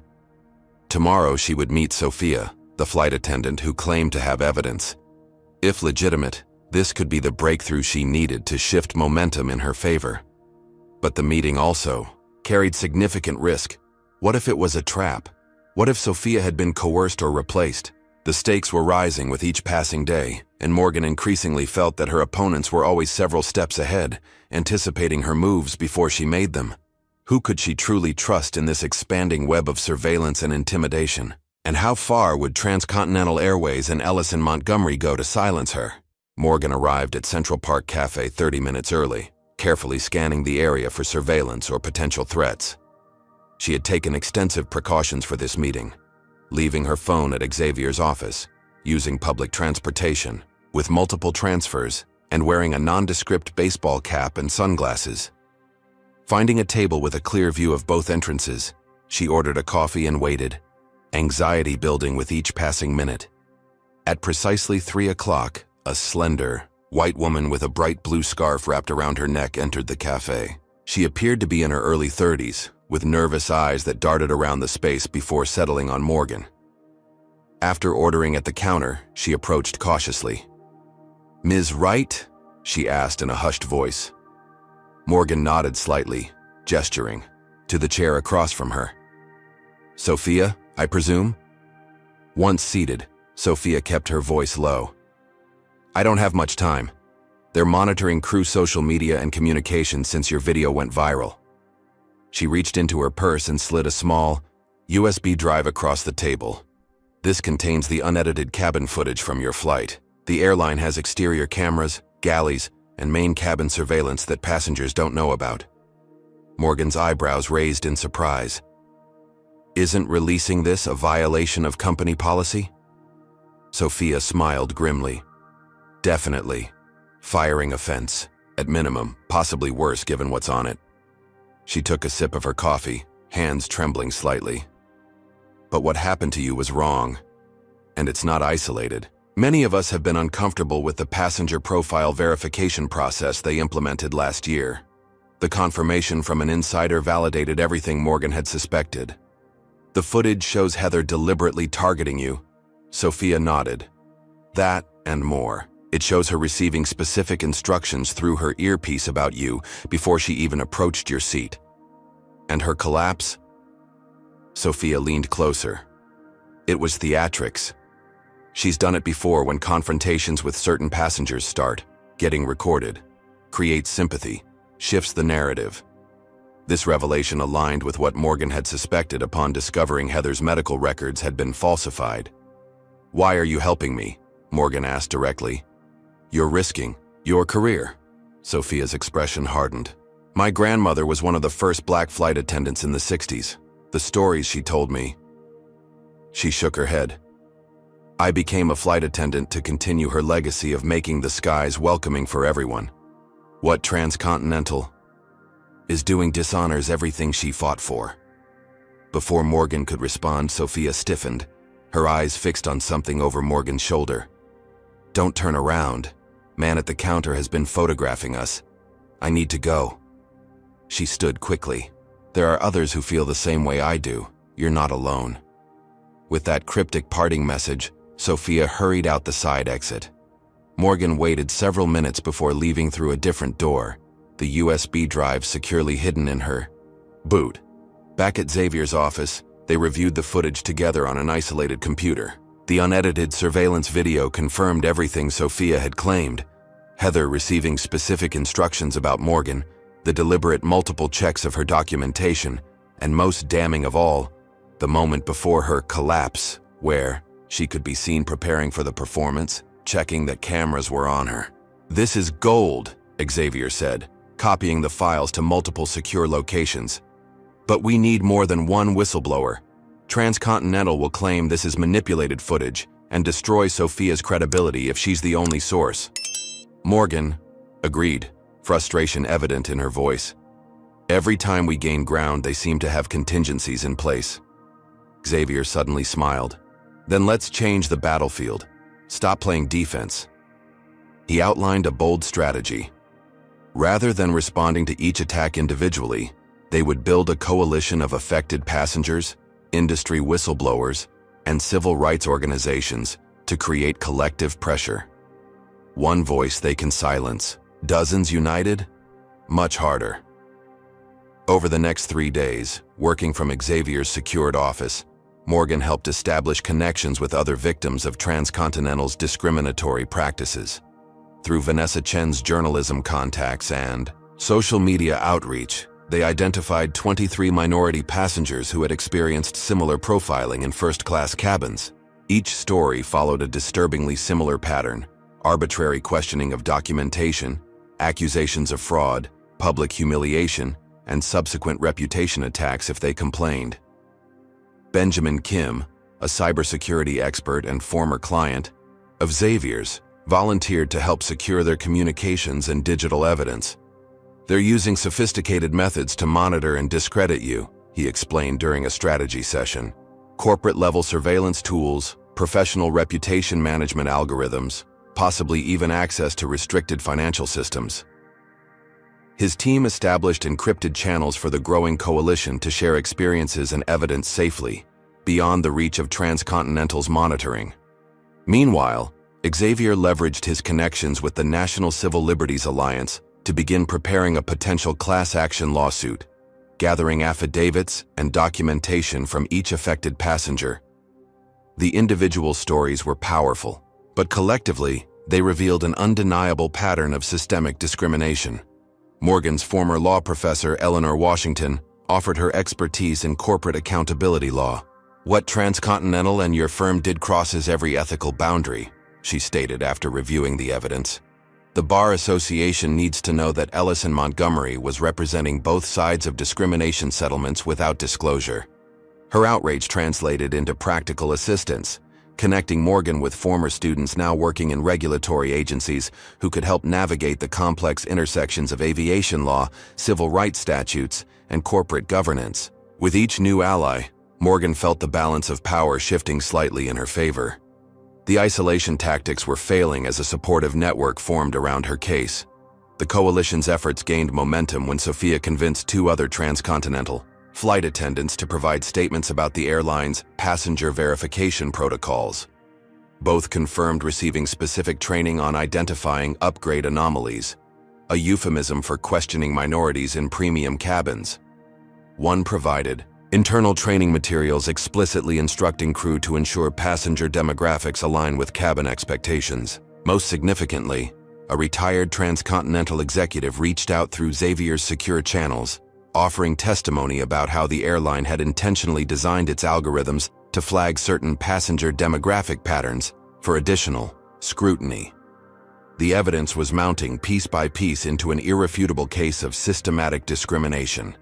Tomorrow she would meet Sophia, the flight attendant who claimed to have evidence. If legitimate, this could be the breakthrough she needed to shift momentum in her favor. But the meeting also carried significant risk. What if it was a trap? What if Sophia had been coerced or replaced? The stakes were rising with each passing day, and Morgan increasingly felt that her opponents were always several steps ahead, anticipating her moves before she made them. Who could she truly trust in this expanding web of surveillance and intimidation? And how far would Transcontinental Airways and Ellis and Montgomery go to silence her? Morgan arrived at Central Park Cafe 30 minutes early, carefully scanning the area for surveillance or potential threats. She had taken extensive precautions for this meeting, leaving her phone at Xavier's office, using public transportation, with multiple transfers, and wearing a nondescript baseball cap and sunglasses. Finding a table with a clear view of both entrances, she ordered a coffee and waited, anxiety building with each passing minute. At precisely 3 o'clock, a slender, white woman with a bright blue scarf wrapped around her neck entered the cafe. She appeared to be in her early 30s, with nervous eyes that darted around the space before settling on Morgan. After ordering at the counter, she approached cautiously. "Ms. Wright?" she asked in a hushed voice. Morgan nodded slightly, gesturing to the chair across from her. "Sophia, I presume?" Once seated, Sophia kept her voice low. "I don't have much time. They're monitoring crew social media and communications since your video went viral." She reached into her purse and slid a small USB drive across the table. "This contains the unedited cabin footage from your flight. The airline has exterior cameras, galleys, and main cabin surveillance that passengers don't know about." Morgan's eyebrows raised in surprise. "Isn't releasing this a violation of company policy?" Sophia smiled grimly. "Definitely. Firing offense, at minimum, possibly worse given what's on it." She took a sip of her coffee, hands trembling slightly. "But what happened to you was wrong. And it's not isolated. Many of us have been uncomfortable with the passenger profile verification process they implemented last year. The confirmation from an insider validated everything Morgan had suspected. The footage shows Heather deliberately targeting you." Sophia nodded. "That and more. It shows her receiving specific instructions through her earpiece about you before she even approached your seat. And her collapse?" Sophia leaned closer. "It was theatrics. She's done it before when confrontations with certain passengers start, getting recorded, creates sympathy, shifts the narrative." This revelation aligned with what Morgan had suspected upon discovering Heather's medical records had been falsified. "Why are you helping me?" Morgan asked directly. "You're risking your career." Sophia's expression hardened. "My grandmother was one of the first black flight attendants in the 60s. The stories she told me." She shook her head. "I became a flight attendant to continue her legacy of making the skies welcoming for everyone. What Transcontinental is doing dishonors everything she fought for." Before Morgan could respond, Sophia stiffened, her eyes fixed on something over Morgan's shoulder. "Don't turn around. Man at the counter has been photographing us. I need to go." She stood quickly. "There are others who feel the same way I do. You're not alone." With that cryptic parting message, Sophia hurried out the side exit. Morgan waited several minutes before leaving through a different door, the USB drive securely hidden in her boot. Back at Xavier's office, they reviewed the footage together on an isolated computer. The unedited surveillance video confirmed everything Sophia had claimed. Heather receiving specific instructions about Morgan, the deliberate multiple checks of her documentation, and most damning of all, the moment before her collapse, where she could be seen preparing for the performance, checking that cameras were on her. "This is gold," Xavier said, copying the files to multiple secure locations. But we need more than one whistleblower. Transcontinental will claim this is manipulated footage and destroy Sophia's credibility if she's the only source. Morgan agreed, frustration evident in her voice. Every time we gain ground, they seem to have contingencies in place. Xavier suddenly smiled. Then let's change the battlefield. Stop playing defense. He outlined a bold strategy. Rather than responding to each attack individually, they would build a coalition of affected passengers, industry whistleblowers, and civil rights organizations to create collective pressure. One voice they can silence. Dozens united? Much harder. Over the next 3 days, working from Xavier's secured office, Morgan helped establish connections with other victims of Transcontinental's discriminatory practices. Through Vanessa Chen's journalism contacts and social media outreach, they identified 23 minority passengers who had experienced similar profiling in first-class cabins. Each story followed a disturbingly similar pattern: arbitrary questioning of documentation, accusations of fraud, public humiliation, and subsequent reputation attacks if they complained. Benjamin Kim, a cybersecurity expert and former client of Xavier's, volunteered to help secure their communications and digital evidence. They're using sophisticated methods to monitor and discredit you, he explained during a strategy session. Corporate-level surveillance tools, professional reputation management algorithms, possibly even access to restricted financial systems. His team established encrypted channels for the growing coalition to share experiences and evidence safely, beyond the reach of Transcontinental's monitoring. Meanwhile, Xavier leveraged his connections with the National Civil Liberties Alliance to begin preparing a potential class action lawsuit, gathering affidavits and documentation from each affected passenger. The individual stories were powerful, but collectively, they revealed an undeniable pattern of systemic discrimination. Morgan's former law professor, Eleanor Washington, offered her expertise in corporate accountability law. "What Transcontinental and your firm did crosses every ethical boundary," she stated after reviewing the evidence. "The Bar Association needs to know that Ellis and Montgomery was representing both sides of discrimination settlements without disclosure." Her outrage translated into practical assistance, connecting Morgan with former students now working in regulatory agencies who could help navigate the complex intersections of aviation law, civil rights statutes, and corporate governance. With each new ally, Morgan felt the balance of power shifting slightly in her favor. The isolation tactics were failing as a supportive network formed around her case. The coalition's efforts gained momentum when Sophia convinced 2 other Transcontinental flight attendants to provide statements about the airline's passenger verification protocols. Both confirmed receiving specific training on identifying upgrade anomalies, a euphemism for questioning minorities in premium cabins. One provided internal training materials explicitly instructing crew to ensure passenger demographics align with cabin expectations. Most significantly, a retired Transcontinental executive reached out through Xavier's secure channels, offering testimony about how the airline had intentionally designed its algorithms to flag certain passenger demographic patterns for additional scrutiny. The evidence was mounting piece by piece into an irrefutable case of systematic discrimination.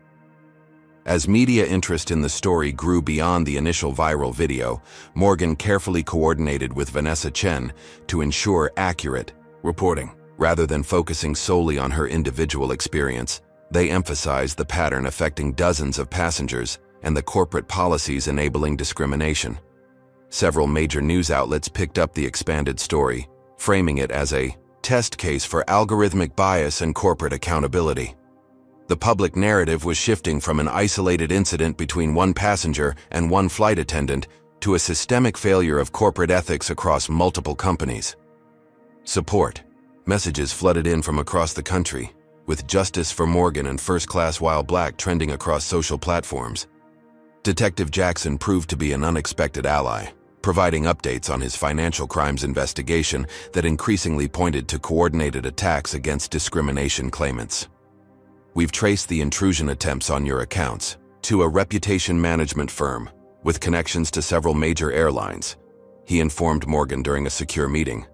As media interest in the story grew beyond the initial viral video, Morgan carefully coordinated with Vanessa Chen to ensure accurate reporting. Rather than focusing solely on her individual experience, they emphasized the pattern affecting dozens of passengers and the corporate policies enabling discrimination. Several major news outlets picked up the expanded story, framing it as a test case for algorithmic bias and corporate accountability. The public narrative was shifting from an isolated incident between one passenger and one flight attendant to a systemic failure of corporate ethics across multiple companies. Support messages flooded in from across the country, with "Justice for Morgan" and "First Class While Black" trending across social platforms. Detective Jackson proved to be an unexpected ally, providing updates on his financial crimes investigation that increasingly pointed to coordinated attacks against discrimination claimants. "We've traced the intrusion attempts on your accounts to a reputation management firm with connections to several major airlines," he informed Morgan during a secure meeting.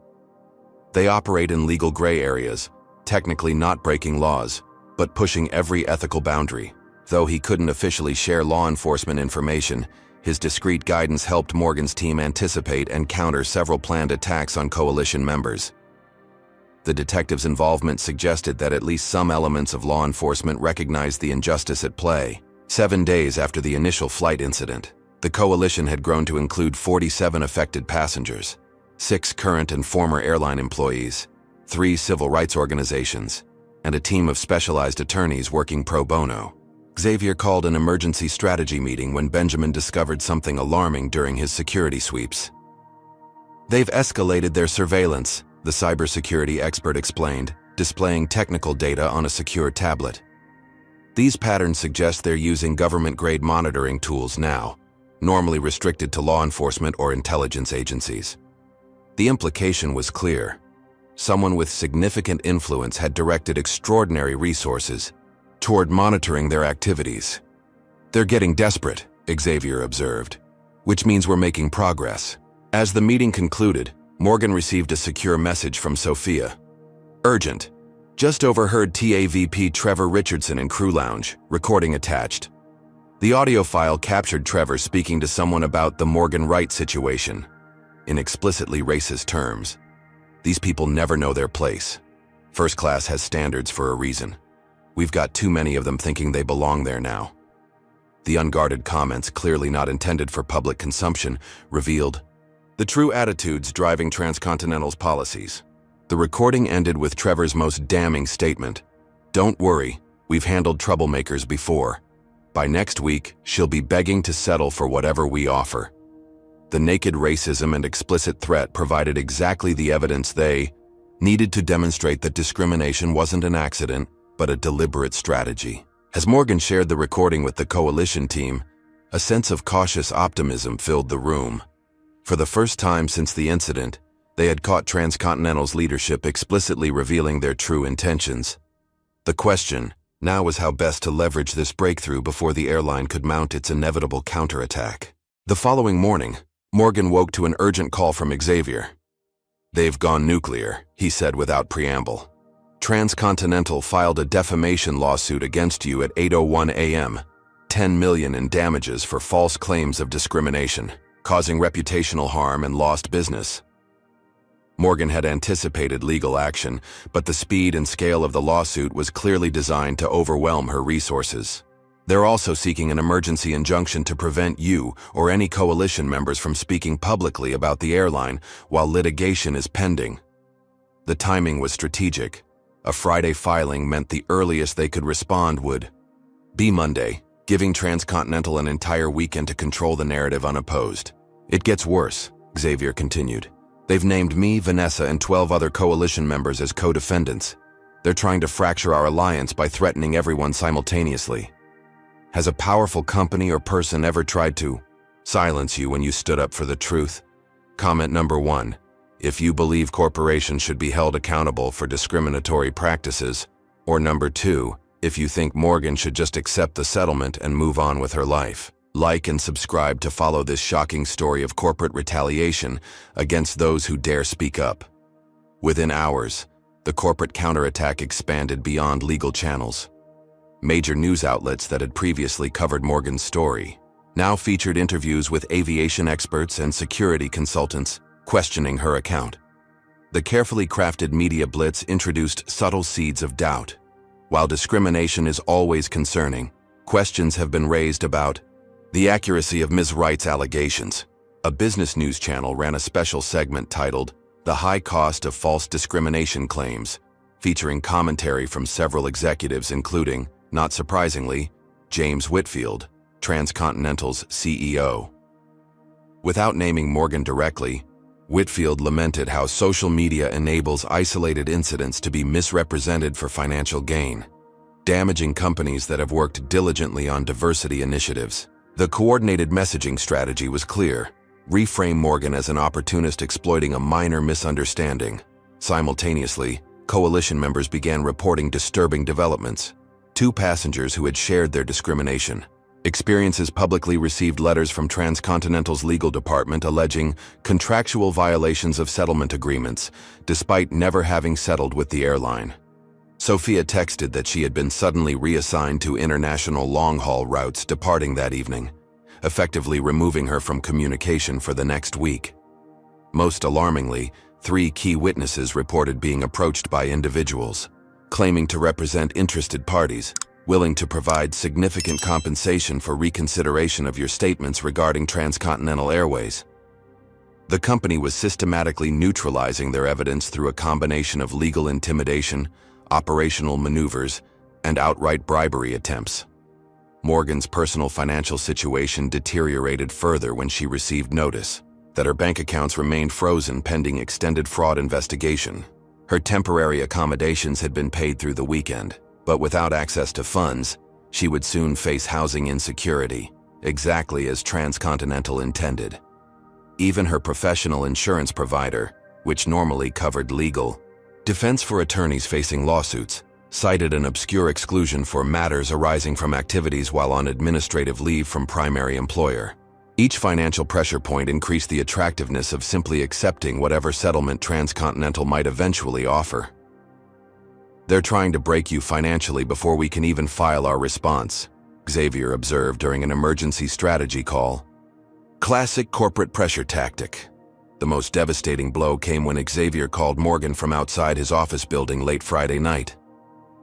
"They operate in legal gray areas, technically not breaking laws, but pushing every ethical boundary. Though he couldn't officially share law enforcement information, his discreet guidance helped Morgan's team anticipate and counter several planned attacks on coalition members. The detectives' involvement suggested that at least some elements of law enforcement recognized the injustice at play. 7 days after the initial flight incident, the coalition had grown to include 47 affected passengers, 6 current and former airline employees, 3 civil rights organizations, and a team of specialized attorneys working pro bono. Xavier called an emergency strategy meeting when Benjamin discovered something alarming during his security sweeps. "They've escalated their surveillance," the cybersecurity expert explained, displaying technical data on a secure tablet. "These patterns suggest they're using government-grade monitoring tools now, normally restricted to law enforcement or intelligence agencies." The implication was clear. Someone with significant influence had directed extraordinary resources toward monitoring their activities. "They're getting desperate," Xavier observed, "which means we're making progress." As the meeting concluded, Morgan received a secure message from Sophia. "Urgent. Just overheard TAVP Trevor Richardson in Crew Lounge, recording attached." The audio file captured Trevor speaking to someone about the Morgan Wright situation, in explicitly racist terms. "These people never know their place. First class has standards for a reason. We've got too many of them thinking they belong there now." The unguarded comments, clearly not intended for public consumption, revealed the true attitudes driving Transcontinental's policies. The recording ended with Trevor's most damning statement: "Don't worry, we've handled troublemakers before. By next week, she'll be begging to settle for whatever we offer." The naked racism and explicit threat provided exactly the evidence they needed to demonstrate that discrimination wasn't an accident, but a deliberate strategy. As Morgan shared the recording with the coalition team, a sense of cautious optimism filled the room. For the first time since the incident, they had caught Transcontinental's leadership explicitly revealing their true intentions. The question now was how best to leverage this breakthrough before the airline could mount its inevitable counterattack. The following morning, Morgan woke to an urgent call from Xavier. "They've gone nuclear," he said without preamble. "Transcontinental filed a defamation lawsuit against you at 8:01 a.m., 10 million in damages for false claims of discrimination, causing reputational harm and lost business." Morgan had anticipated legal action, but the speed and scale of the lawsuit was clearly designed to overwhelm her resources. "They're also seeking an emergency injunction to prevent you or any coalition members from speaking publicly about the airline while litigation is pending." The timing was strategic. A Friday filing meant the earliest they could respond would be Monday, giving Transcontinental an entire weekend to control the narrative unopposed. "It gets worse," Xavier continued. "They've named me, Vanessa, and 12 other coalition members as co-defendants. They're trying to fracture our alliance by threatening everyone simultaneously. Has a powerful company or person ever tried to silence you when you stood up for the truth? Comment number 1. If you believe corporations should be held accountable for discriminatory practices, or number 2, if you think Morgan should just accept the settlement and move on with her life. Like and subscribe to follow this shocking story of corporate retaliation against those who dare speak up. Within hours, the corporate counterattack expanded beyond legal channels. Major news outlets that had previously covered Morgan's story now featured interviews with aviation experts and security consultants questioning her account. The carefully crafted media blitz introduced subtle seeds of doubt. While discrimination is always concerning, questions have been raised about the accuracy of Ms. Wright's allegations. A business news channel ran a special segment titled "The High Cost of False Discrimination Claims," featuring commentary from several executives including, not surprisingly, James Whitfield, Transcontinental's CEO. Without naming Morgan directly, Whitfield lamented how social media enables isolated incidents to be misrepresented for financial gain, damaging companies that have worked diligently on diversity initiatives. The coordinated messaging strategy was clear: reframe Morgan as an opportunist exploiting a minor misunderstanding. Simultaneously, coalition members began reporting disturbing developments. 2 passengers who had shared their discrimination experiences publicly received letters from Transcontinental's legal department alleging contractual violations of settlement agreements, despite never having settled with the airline. Sophia texted that she had been suddenly reassigned to international long-haul routes departing that evening, effectively removing her from communication for the next week. Most alarmingly, 3 key witnesses reported being approached by individuals, claiming to represent interested parties, willing to provide significant compensation for reconsideration of your statements regarding Transcontinental Airways. The company was systematically neutralizing their evidence through a combination of legal intimidation, operational maneuvers, and outright bribery attempts. Morgan's personal financial situation deteriorated further when she received notice that her bank accounts remained frozen pending extended fraud investigation. Her temporary accommodations had been paid through the weekend, but without access to funds, she would soon face housing insecurity, exactly as Transcontinental intended. Even her professional insurance provider, which normally covered legal defense for attorneys facing lawsuits, cited an obscure exclusion for matters arising from activities while on administrative leave from primary employer. Each financial pressure point increased the attractiveness of simply accepting whatever settlement Transcontinental might eventually offer. "They're trying to break you financially before we can even file our response," Xavier observed during an emergency strategy call. Classic corporate pressure tactic. The most devastating blow came when Xavier called Morgan from outside his office building late Friday night.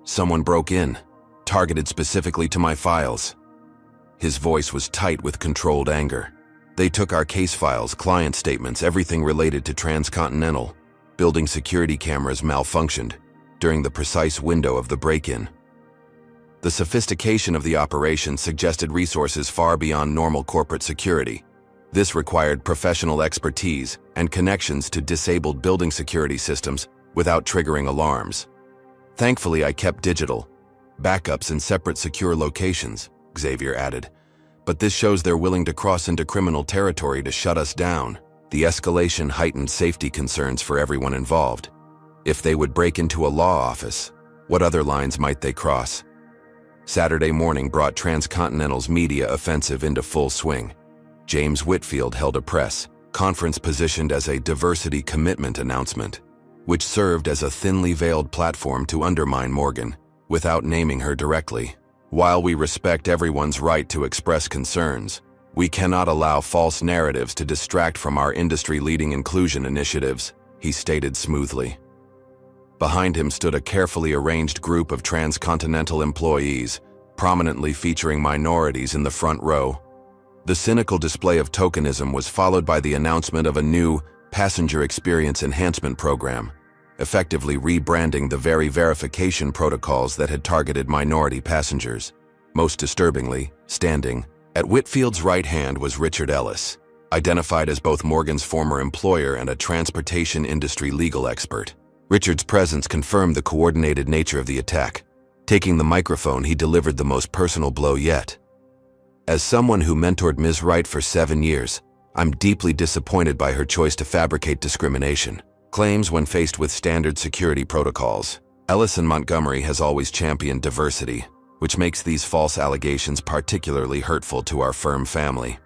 "Someone broke in, targeted specifically to my files." His voice was tight with controlled anger. "They took our case files, client statements, everything related to Transcontinental. Building security cameras malfunctioned during the precise window of the break-in." The sophistication of the operation suggested resources far beyond normal corporate security. This required professional expertise and connections to disabled building security systems without triggering alarms. "Thankfully, I kept digital backups in separate secure locations," Xavier added. "But this shows they're willing to cross into criminal territory to shut us down." The escalation heightened safety concerns for everyone involved. If they would break into a law office, what other lines might they cross? Saturday morning brought Transcontinental's media offensive into full swing. James Whitfield held a press conference positioned as a diversity commitment announcement, which served as a thinly veiled platform to undermine Morgan, without naming her directly. "While we respect everyone's right to express concerns, we cannot allow false narratives to distract from our industry-leading inclusion initiatives," he stated smoothly. Behind him stood a carefully arranged group of Transcontinental employees, prominently featuring minorities in the front row. The cynical display of tokenism was followed by the announcement of a new passenger experience enhancement program, effectively rebranding the very verification protocols that had targeted minority passengers. Most disturbingly, standing at Whitfield's right hand was Richard Ellis, identified as both Morgan's former employer and a transportation industry legal expert. Richard's presence confirmed the coordinated nature of the attack. Taking the microphone, he delivered the most personal blow yet. "As someone who mentored Ms. Wright for 7 years, I'm deeply disappointed by her choice to fabricate discrimination claims when faced with standard security protocols. Ellis & Montgomery has always championed diversity, which makes these false allegations particularly hurtful to our firm family."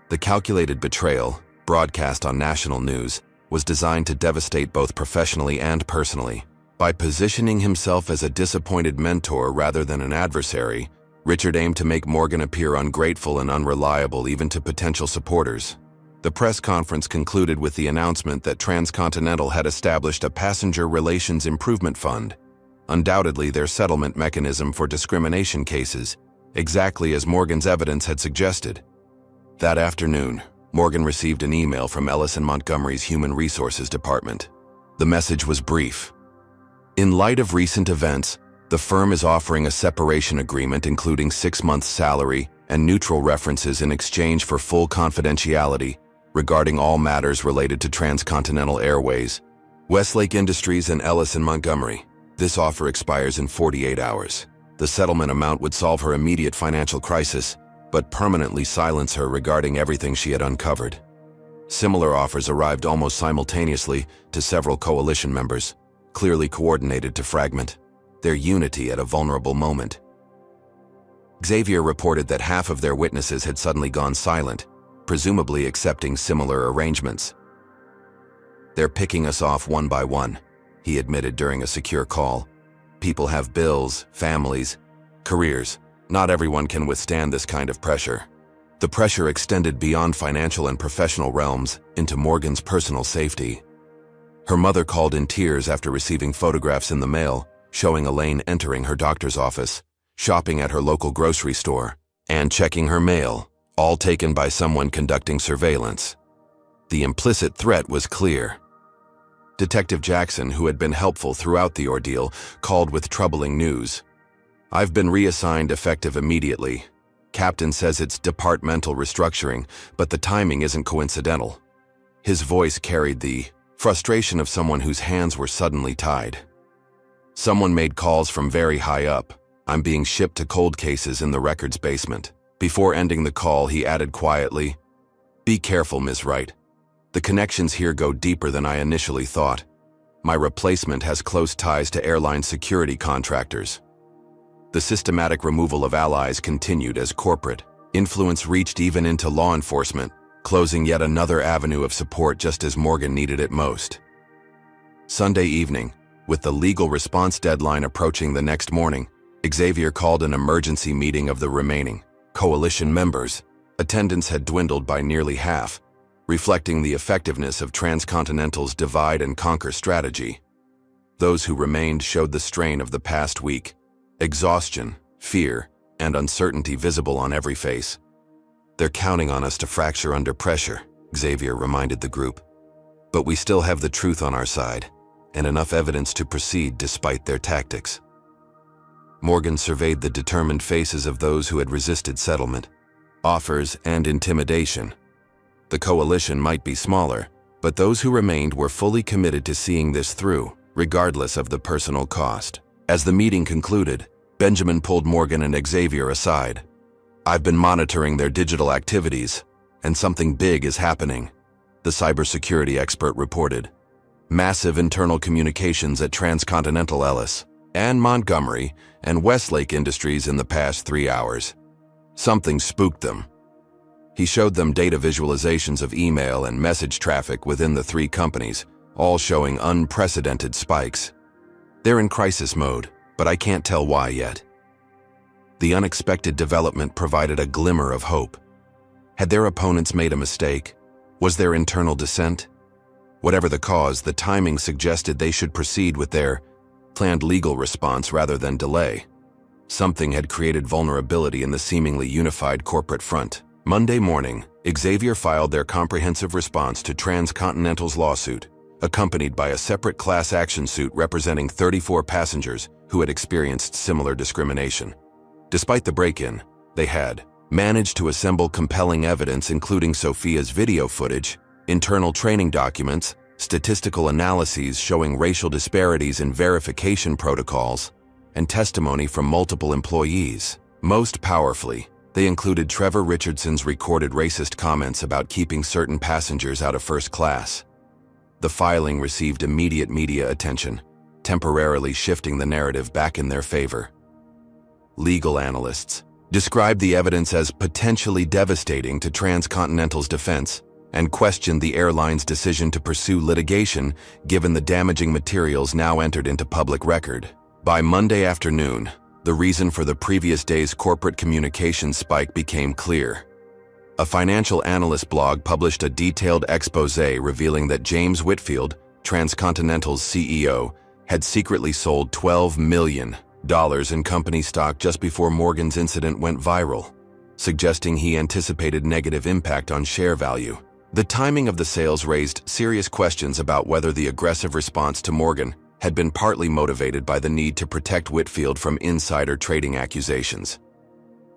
The calculated betrayal, broadcast on national news, was designed to devastate both professionally and personally. By positioning himself as a disappointed mentor rather than an adversary, Richard aimed to make Morgan appear ungrateful and unreliable even to potential supporters. The press conference concluded with the announcement that Transcontinental had established a passenger relations improvement fund, undoubtedly their settlement mechanism for discrimination cases, exactly as Morgan's evidence had suggested. That afternoon, Morgan received an email from Ellis & Montgomery's Human Resources Department. The message was brief. "In light of recent events, the firm is offering a separation agreement including 6 months' salary and neutral references in exchange for full confidentiality regarding all matters related to Transcontinental Airways, Westlake Industries, and Ellis & Montgomery. This offer expires in 48 hours. The settlement amount would solve her immediate financial crisis, but permanently silence her regarding everything she had uncovered." Similar offers arrived almost simultaneously to several coalition members, clearly coordinated to fragment their unity at a vulnerable moment. Xavier reported that half of their witnesses had suddenly gone silent, presumably accepting similar arrangements. "They're picking us off one by one," he admitted during a secure call. People have bills, families, careers. Not everyone can withstand this kind of pressure. The pressure extended beyond financial and professional realms into Morgan's personal safety. Her mother called in tears after receiving photographs in the mail showing Elaine entering her doctor's office, shopping at her local grocery store, and checking her mail, all taken by someone conducting surveillance. The implicit threat was clear. Detective Jackson, who had been helpful throughout the ordeal, called with troubling news. "I've been reassigned effective immediately. Captain says it's departmental restructuring, but the timing isn't coincidental." His voice carried the frustration of someone whose hands were suddenly tied. "Someone made calls from very high up. I'm being shipped to cold cases in the records basement." Before ending the call, he added quietly, "Be careful, Ms. Wright. The connections here go deeper than I initially thought. My replacement has close ties to airline security contractors." The systematic removal of allies continued as corporate influence reached even into law enforcement, closing yet another avenue of support just as Morgan needed it most. Sunday evening, with the legal response deadline approaching the next morning, Xavier called an emergency meeting of the remaining coalition members. Attendance had dwindled by nearly half, reflecting the effectiveness of Transcontinental's divide-and-conquer strategy. Those who remained showed the strain of the past week, exhaustion, fear, and uncertainty visible on every face. "They're counting on us to fracture under pressure," Xavier reminded the group. "But we still have the truth on our side, and enough evidence to proceed despite their tactics." Morgan surveyed the determined faces of those who had resisted settlement, offers, and intimidation. The coalition might be smaller, but those who remained were fully committed to seeing this through, regardless of the personal cost. As the meeting concluded, Benjamin pulled Morgan and Xavier aside. "I've been monitoring their digital activities, and something big is happening," the cybersecurity expert reported. "Massive internal communications at Transcontinental Ellis and Montgomery and Westlake Industries in the past 3 hours. Something spooked them." He showed them data visualizations of email and message traffic within the 3 companies, all showing unprecedented spikes. "They're in crisis mode, but I can't tell why yet." The unexpected development provided a glimmer of hope. Had their opponents made a mistake? Was there internal dissent? Whatever the cause, the timing suggested they should proceed with their planned legal response rather than delay. Something had created vulnerability in the seemingly unified corporate front. Monday morning, Xavier filed their comprehensive response to Transcontinental's lawsuit, accompanied by a separate class action suit representing 34 passengers who had experienced similar discrimination. Despite the break-in, they had managed to assemble compelling evidence including Sophia's video footage, internal training documents, statistical analyses showing racial disparities in verification protocols, and testimony from multiple employees. Most powerfully, they included Trevor Richardson's recorded racist comments about keeping certain passengers out of first class. The filing received immediate media attention, temporarily shifting the narrative back in their favor. Legal analysts described the evidence as potentially devastating to Transcontinental's defense and questioned the airline's decision to pursue litigation given the damaging materials now entered into public record. By Monday afternoon, the reason for the previous day's corporate communications spike became clear. A financial analyst blog published a detailed expose revealing that James Whitfield, Transcontinental's CEO, had secretly sold $12 million in company stock just before Morgan's incident went viral, suggesting he anticipated negative impact on share value. The timing of the sales raised serious questions about whether the aggressive response to Morgan had been partly motivated by the need to protect Whitfield from insider trading accusations.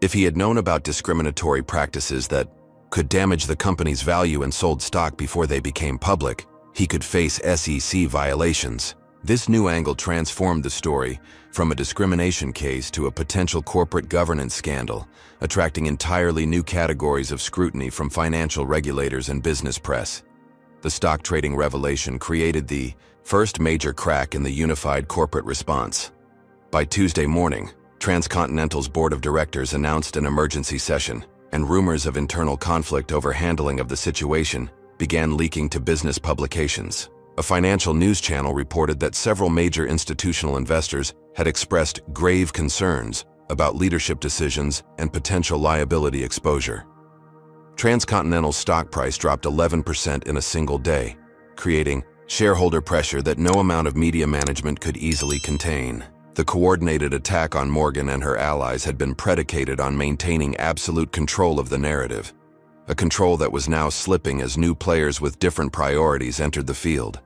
If he had known about discriminatory practices that could damage the company's value and sold stock before they became public, he could face SEC violations. This new angle transformed the story from a discrimination case to a potential corporate governance scandal, attracting entirely new categories of scrutiny from financial regulators and business press. The stock trading revelation created the first major crack in the unified corporate response. By Tuesday morning, Transcontinental's board of directors announced an emergency session, and rumors of internal conflict over handling of the situation began leaking to business publications. A financial news channel reported that several major institutional investors had expressed grave concerns about leadership decisions and potential liability exposure. Transcontinental's stock price dropped 11% in a single day, creating shareholder pressure that no amount of media management could easily contain. The coordinated attack on Morgan and her allies had been predicated on maintaining absolute control of the narrative, a control that was now slipping as new players with different priorities entered the field.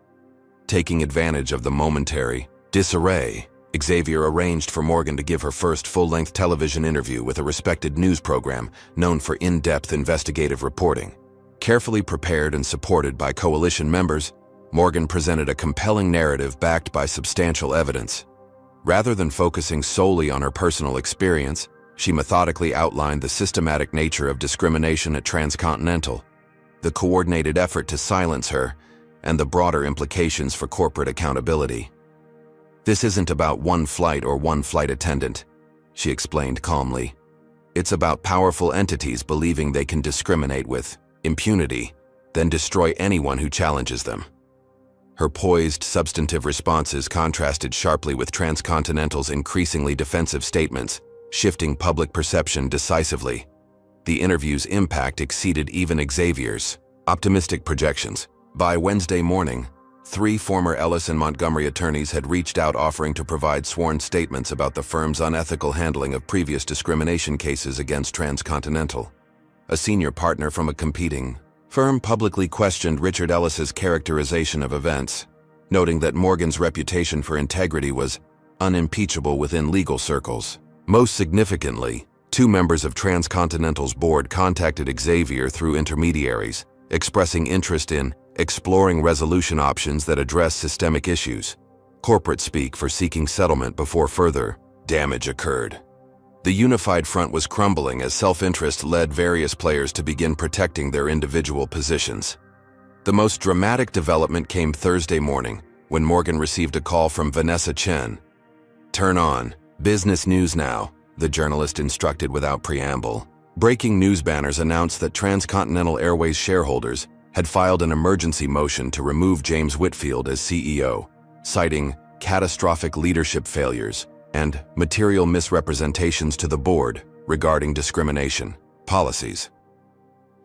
Taking advantage of the momentary disarray, Xavier arranged for Morgan to give her first full-length television interview with a respected news program known for in-depth investigative reporting. Carefully prepared and supported by coalition members, Morgan presented a compelling narrative backed by substantial evidence. Rather than focusing solely on her personal experience, she methodically outlined the systematic nature of discrimination at Transcontinental, the coordinated effort to silence her, and the broader implications for corporate accountability. "This isn't about one flight or one flight attendant," she explained calmly. "It's about powerful entities believing they can discriminate with impunity, then destroy anyone who challenges them." Her poised, substantive responses contrasted sharply with Transcontinental's increasingly defensive statements, shifting public perception decisively. The interview's impact exceeded even Xavier's optimistic projections. By Wednesday morning, 3 former Ellis and Montgomery attorneys had reached out offering to provide sworn statements about the firm's unethical handling of previous discrimination cases against Transcontinental. A senior partner from a competing firm publicly questioned Richard Ellis's characterization of events, noting that Morgan's reputation for integrity was unimpeachable within legal circles. Most significantly, 2 members of Transcontinental's board contacted Xavier through intermediaries, expressing interest in exploring resolution options that address systemic issues, corporate speak for seeking settlement before further damage occurred. The unified front was crumbling as self-interest led various players to begin protecting their individual positions. The most dramatic development came Thursday morning when Morgan received a call from Vanessa Chen. "Turn on Business News now," the journalist instructed without preamble. Breaking news banners announced that Transcontinental Airways shareholders had filed an emergency motion to remove James Whitfield as CEO, citing catastrophic leadership failures and material misrepresentations to the board regarding discrimination policies.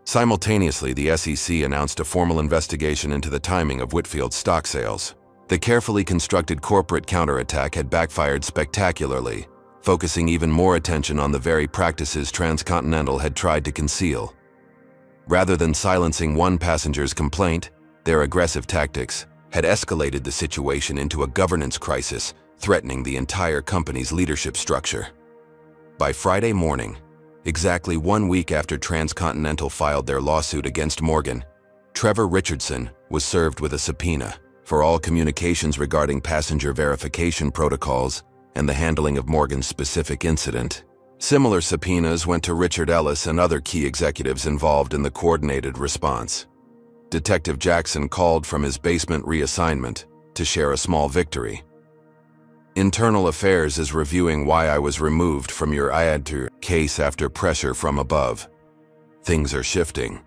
Simultaneously, the SEC announced a formal investigation into the timing of Whitfield's stock sales. The carefully constructed corporate counterattack had backfired spectacularly, focusing even more attention on the very practices Transcontinental had tried to conceal. Rather than silencing one passenger's complaint, their aggressive tactics had escalated the situation into a governance crisis, threatening the entire company's leadership structure. By Friday morning, exactly 1 week after Transcontinental filed their lawsuit against Morgan, Trevor Richardson was served with a subpoena for all communications regarding passenger verification protocols and the handling of Morgan's specific incident. Similar subpoenas went to Richard Ellis and other key executives involved in the coordinated response. Detective Jackson called from his basement reassignment to share a small victory. "Internal Affairs is reviewing why I was removed from your IADTR case after pressure from above. Things are shifting."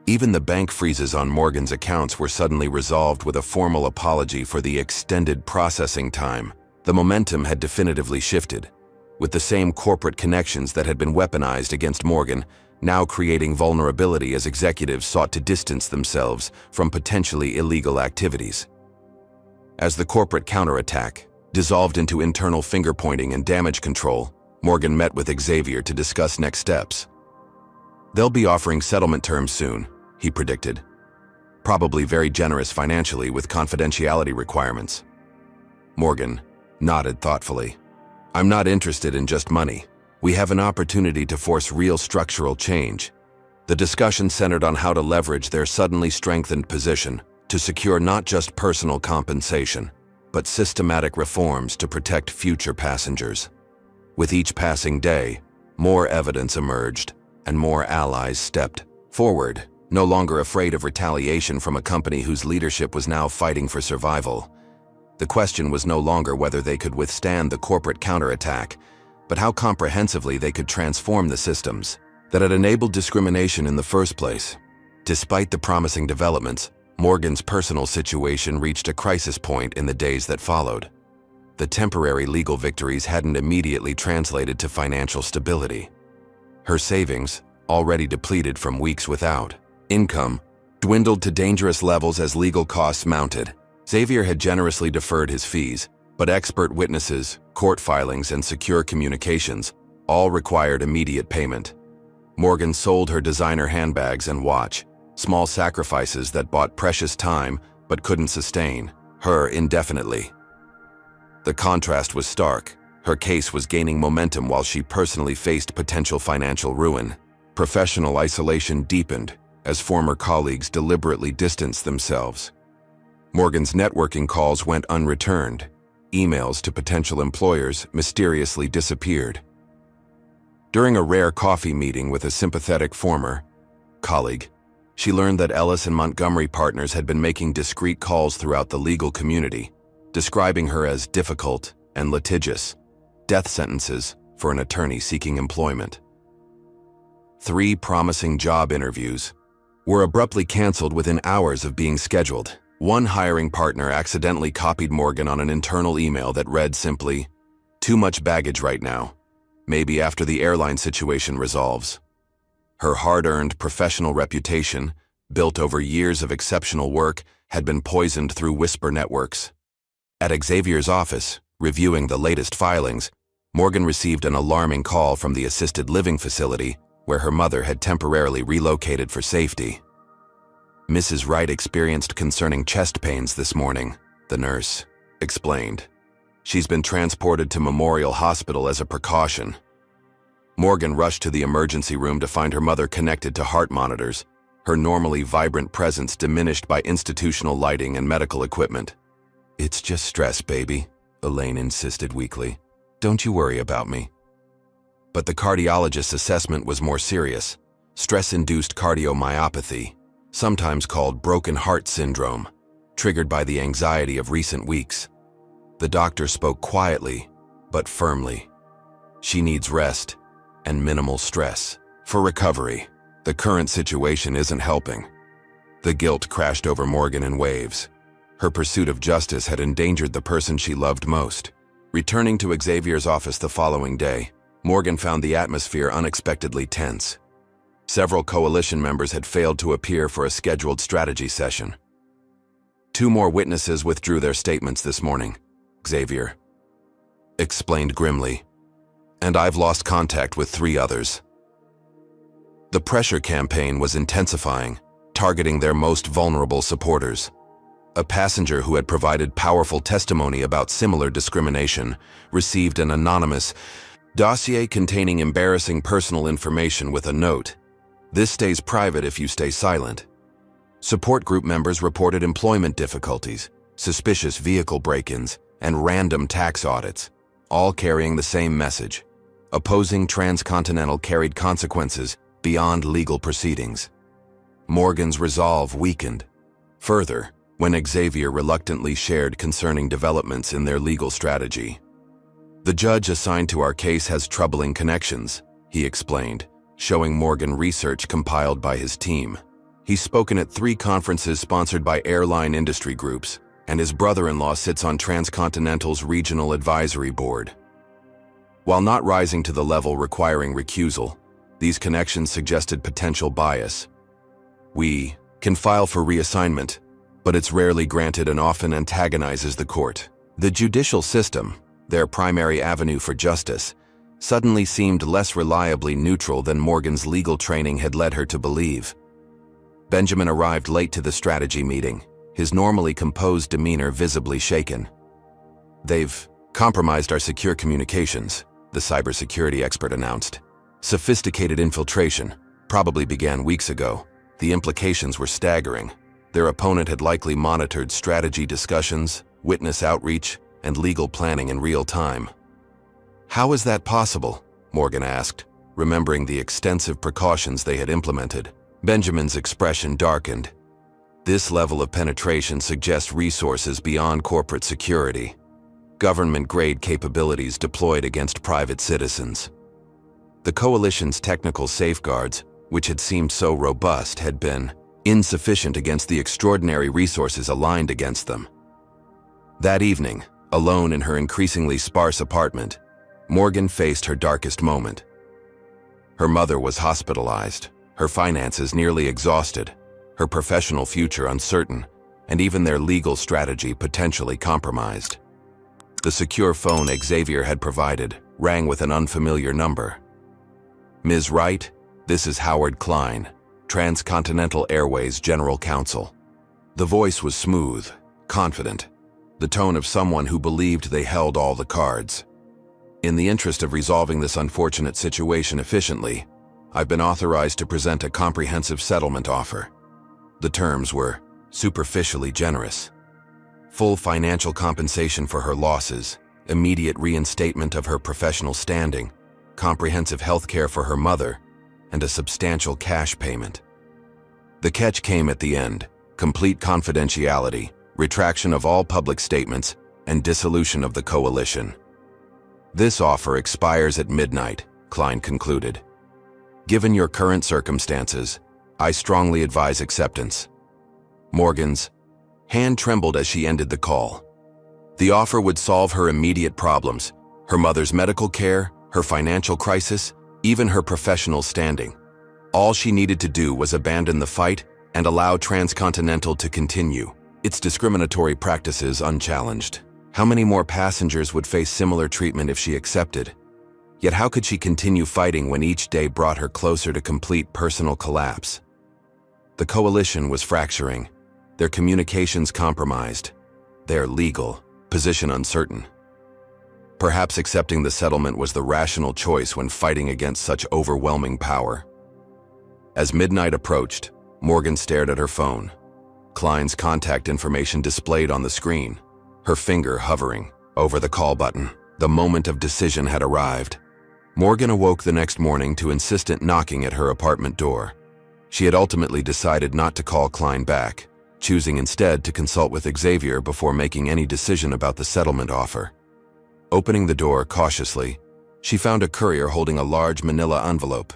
Even the bank freezes on Morgan's accounts were suddenly resolved with a formal apology for the extended processing time. The momentum had definitively shifted, with the same corporate connections that had been weaponized against Morgan now creating vulnerability as executives sought to distance themselves from potentially illegal activities. As the corporate counterattack dissolved into internal finger-pointing and damage control, Morgan met with Xavier to discuss next steps. "They'll be offering settlement terms soon," he predicted. "Probably very generous financially with confidentiality requirements." Morgan nodded thoughtfully. "I'm not interested in just money. We have an opportunity to force real structural change." The discussion centered on how to leverage their suddenly strengthened position to secure not just personal compensation, but systematic reforms to protect future passengers. With each passing day, more evidence emerged, and more allies stepped forward, no longer afraid of retaliation from a company whose leadership was now fighting for survival. The question was no longer whether they could withstand the corporate counterattack, but how comprehensively they could transform the systems that had enabled discrimination in the first place. Despite the promising developments, Morgan's personal situation reached a crisis point in the days that followed. The temporary legal victories hadn't immediately translated to financial stability. Her savings, already depleted from weeks without income, dwindled to dangerous levels as legal costs mounted. Xavier had generously deferred his fees, but expert witnesses, court filings, and secure communications all required immediate payment. Morgan sold her designer handbags and watch, small sacrifices that bought precious time but couldn't sustain her indefinitely. The contrast was stark. Her case was gaining momentum while she personally faced potential financial ruin. Professional isolation deepened as former colleagues deliberately distanced themselves. Morgan's networking calls went unreturned. Emails to potential employers mysteriously disappeared. During a rare coffee meeting with a sympathetic former colleague, she learned that Ellis and Montgomery partners had been making discreet calls throughout the legal community, describing her as difficult and litigious, death sentences for an attorney seeking employment. 3 promising job interviews were abruptly canceled within hours of being scheduled. One hiring partner accidentally copied Morgan on an internal email that read simply, "Too much baggage right now. Maybe after the airline situation resolves." Her hard-earned professional reputation, built over years of exceptional work, had been poisoned through whisper networks. At Xavier's office, reviewing the latest filings, Morgan received an alarming call from the assisted living facility where her mother had temporarily relocated for safety. "Mrs. Wright experienced concerning chest pains this morning," the nurse explained. "She's been transported to Memorial Hospital as a precaution." Morgan rushed to the emergency room to find her mother connected to heart monitors, her normally vibrant presence diminished by institutional lighting and medical equipment. "It's just stress, baby," Elaine insisted weakly. "Don't you worry about me." But the cardiologist's assessment was more serious: stress-induced cardiomyopathy, sometimes called broken heart syndrome, triggered by the anxiety of recent weeks. The doctor spoke quietly, but firmly. "She needs rest and minimal stress for recovery. The current situation isn't helping." The guilt crashed over Morgan in waves. Her pursuit of justice had endangered the person she loved most. Returning to Xavier's office the following day, Morgan found the atmosphere unexpectedly tense. Several coalition members had failed to appear for a scheduled strategy session. 2 more witnesses withdrew their statements this morning, Xavier explained grimly. "And I've lost contact with 3 others." The pressure campaign was intensifying, targeting their most vulnerable supporters. A passenger who had provided powerful testimony about similar discrimination received an anonymous dossier containing embarrassing personal information with a note, "This stays private if you stay silent." Support group members reported employment difficulties, suspicious vehicle break-ins, and random tax audits, all carrying the same message. Opposing Transcontinental carried consequences beyond legal proceedings. Morgan's resolve weakened. Further, when Xavier reluctantly shared concerning developments in their legal strategy. "The judge assigned to our case has troubling connections," he explained, showing Morgan research compiled by his team. He's spoken at 3 conferences sponsored by airline industry groups, and his brother-in-law sits on Transcontinental's Regional Advisory Board. While not rising to the level requiring recusal, these connections suggested potential bias. "We can file for reassignment, but it's rarely granted and often antagonizes the court." The judicial system, their primary avenue for justice, suddenly seemed less reliably neutral than Morgan's legal training had led her to believe. Benjamin arrived late to the strategy meeting, his normally composed demeanor visibly shaken. "They've compromised our secure communications," the cybersecurity expert announced. "Sophisticated infiltration probably began weeks ago. The implications were staggering. Their opponent had likely monitored strategy discussions, witness outreach, and legal planning in real time." "How is that possible?" Morgan asked, remembering the extensive precautions they had implemented. Benjamin's expression darkened. "This level of penetration suggests resources beyond corporate security. Government-grade capabilities deployed against private citizens." The coalition's technical safeguards, which had seemed so robust, had been insufficient against the extraordinary resources aligned against them. That evening, Alone in her increasingly sparse apartment, Morgan faced her darkest moment. Her mother was hospitalized, her finances nearly exhausted, her professional future uncertain, and even their legal strategy potentially compromised. The secure phone Xavier had provided rang with an unfamiliar number. "Ms. Wright, this is Howard Klein, Transcontinental Airways General Counsel." The voice was smooth, confident, the tone of someone who believed they held all the cards. "In the interest of resolving this unfortunate situation efficiently, I've been authorized to present a comprehensive settlement offer." The terms were superficially generous. Full financial compensation for her losses, immediate reinstatement of her professional standing, comprehensive health care for her mother, and a substantial cash payment. The catch came at the end: complete confidentiality, retraction of all public statements, and dissolution of the coalition. "This offer expires at midnight," Klein concluded. "Given your current circumstances, I strongly advise acceptance." Morgan's hand trembled as she ended the call. The offer would solve her immediate problems: her mother's medical care, her financial crisis, even her professional standing. All she needed to do was abandon the fight and allow Transcontinental to continue, its discriminatory practices unchallenged. How many more passengers would face similar treatment if she accepted? Yet how could she continue fighting when each day brought her closer to complete personal collapse? The coalition was fracturing, their communications compromised, their legal position uncertain. Perhaps accepting the settlement was the rational choice when fighting against such overwhelming power. As midnight approached, Morgan stared at her phone. Klein's contact information displayed on the screen, her finger hovering over the call button. The moment of decision had arrived. Morgan awoke the next morning to insistent knocking at her apartment door. She had ultimately decided not to call Klein back, choosing instead to consult with Xavier before making any decision about the settlement offer. Opening the door cautiously, she found a courier holding a large manila envelope.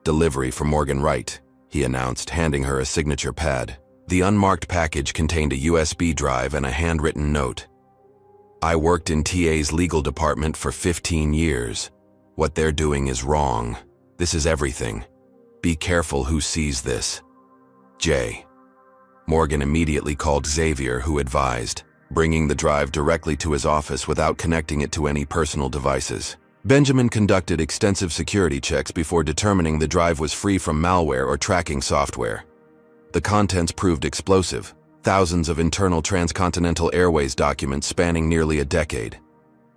"Delivery for Morgan Wright," he announced, handing her a signature pad. The unmarked package contained a USB drive and a handwritten note. "I worked in TA's legal department for 15 years. What they're doing is wrong. This is everything. Be careful who sees this. J." Morgan immediately called Xavier, who advised, bringing the drive directly to his office without connecting it to any personal devices. Benjamin conducted extensive security checks before determining the drive was free from malware or tracking software. The contents proved explosive: thousands of internal Transcontinental Airways documents spanning nearly a decade.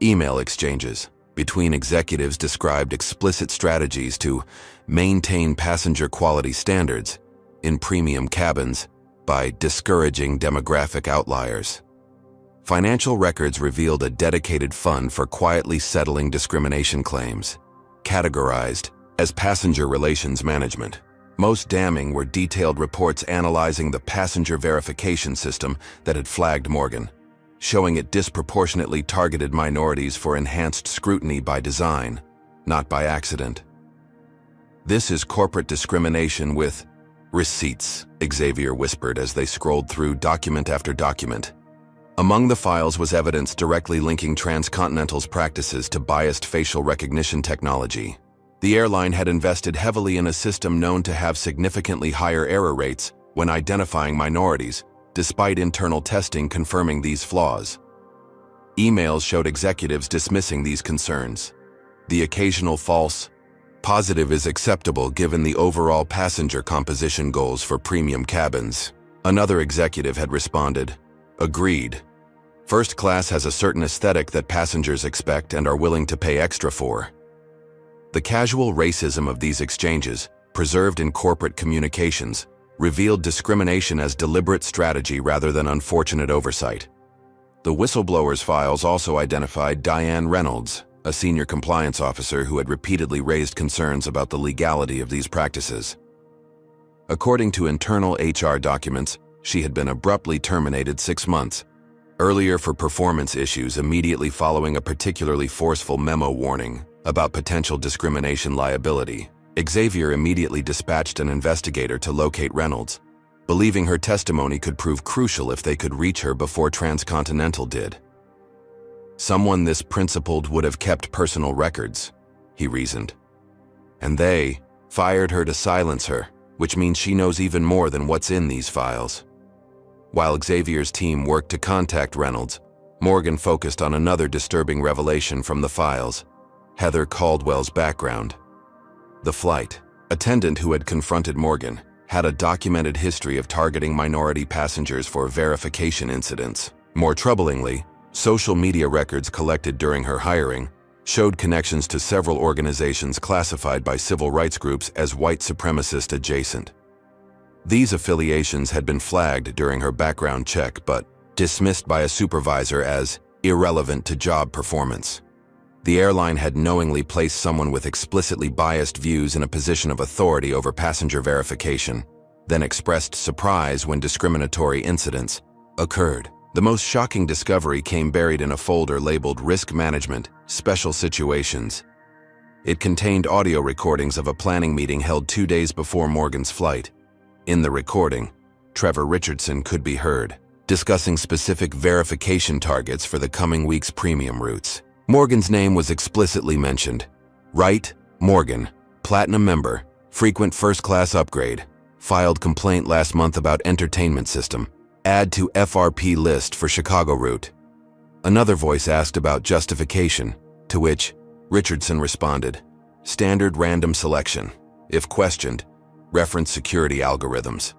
Email exchanges between executives described explicit strategies to maintain passenger quality standards in premium cabins by discouraging demographic outliers. Financial records revealed a dedicated fund for quietly settling discrimination claims, categorized as passenger relations management. Most damning were detailed reports analyzing the passenger verification system that had flagged Morgan, showing it disproportionately targeted minorities for enhanced scrutiny by design, not by accident. "This is corporate discrimination with receipts," Xavier whispered as they scrolled through document after document. Among the files was evidence directly linking Transcontinental's practices to biased facial recognition technology. The airline had invested heavily in a system known to have significantly higher error rates when identifying minorities, despite internal testing confirming these flaws. Emails showed executives dismissing these concerns. The occasional false positive is acceptable given the overall passenger composition goals for premium cabins. Another executive had responded, "Agreed. First class has a certain aesthetic that passengers expect and are willing to pay extra for." The casual racism of these exchanges, preserved in corporate communications, revealed discrimination as deliberate strategy rather than unfortunate oversight. The whistleblower's files also identified Diane Reynolds, a senior compliance officer who had repeatedly raised concerns about the legality of these practices. According to internal HR documents, she had been abruptly terminated 6 months earlier for performance issues immediately following a particularly forceful memo warning about potential discrimination liability. Xavier immediately dispatched an investigator to locate Reynolds, believing her testimony could prove crucial if they could reach her before Transcontinental did. Someone this principled would have kept personal records, he reasoned. And they fired her to silence her, which means she knows even more than what's in these files. While Xavier's team worked to contact Reynolds, Morgan focused on another disturbing revelation from the files: Heather Caldwell's background. The flight attendant who had confronted Morgan had a documented history of targeting minority passengers for verification incidents. More troublingly, social media records collected during her hiring showed connections to several organizations classified by civil rights groups as white supremacist adjacent. These affiliations had been flagged during her background check but dismissed by a supervisor as irrelevant to job performance. The airline had knowingly placed someone with explicitly biased views in a position of authority over passenger verification, then expressed surprise when discriminatory incidents occurred. The most shocking discovery came buried in a folder labeled Risk Management, Special Situations. It contained audio recordings of a planning meeting held 2 days before Morgan's flight. In the recording, Trevor Richardson could be heard discussing specific verification targets for the coming week's premium routes. Morgan's name was explicitly mentioned. Wright, Morgan, Platinum member, frequent first-class upgrade, filed complaint last month about entertainment system. Add to FRP list for Chicago route. Another voice asked about justification, to which Richardson responded, standard random selection. If questioned, reference security algorithms.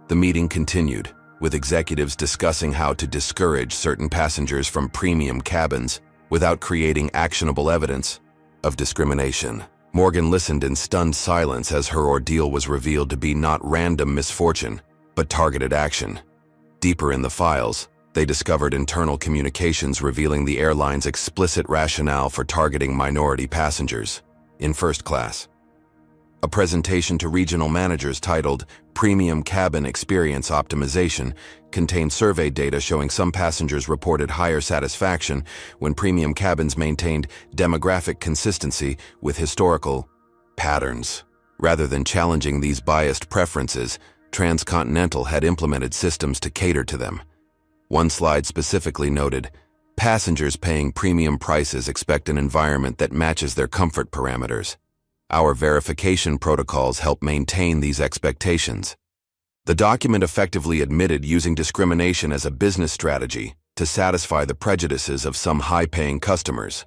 The meeting continued, with executives discussing how to discourage certain passengers from premium cabins without creating actionable evidence of discrimination. Morgan listened in stunned silence as her ordeal was revealed to be not random misfortune, but targeted action. Deeper in the files, they discovered internal communications revealing the airline's explicit rationale for targeting minority passengers in first class. A presentation to regional managers titled Premium Cabin Experience Optimization contained survey data showing some passengers reported higher satisfaction when premium cabins maintained demographic consistency with historical patterns. Rather than challenging these biased preferences, Transcontinental had implemented systems to cater to them. One slide specifically noted, passengers paying premium prices expect an environment that matches their comfort parameters. Our verification protocols help maintain these expectations. The document effectively admitted using discrimination as a business strategy to satisfy the prejudices of some high-paying customers.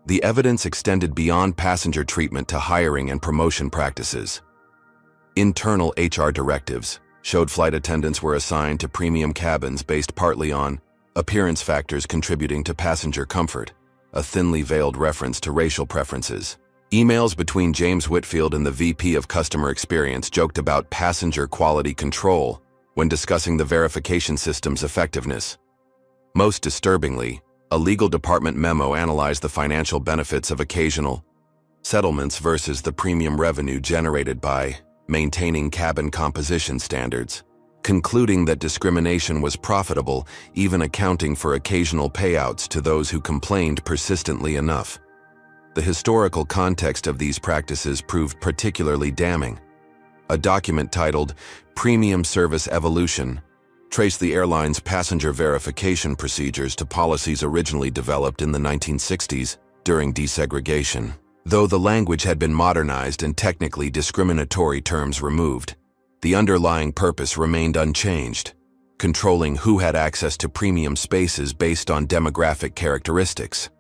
The evidence extended beyond passenger treatment to hiring and promotion practices. Internal HR directives showed flight attendants were assigned to premium cabins based partly on appearance factors contributing to passenger comfort, a thinly veiled reference to racial preferences. Emails between James Whitfield and the VP of Customer Experience joked about passenger quality control when discussing the verification system's effectiveness. Most disturbingly, a legal department memo analyzed the financial benefits of occasional settlements versus the premium revenue generated by maintaining cabin composition standards, concluding that discrimination was profitable, even accounting for occasional payouts to those who complained persistently enough. The historical context of these practices proved particularly damning. A document titled Premium Service Evolution traced the airline's passenger verification procedures to policies originally developed in the 1960s during desegregation. Though the language had been modernized and technically discriminatory terms removed, the underlying purpose remained unchanged, controlling who had access to premium spaces based on demographic characteristics.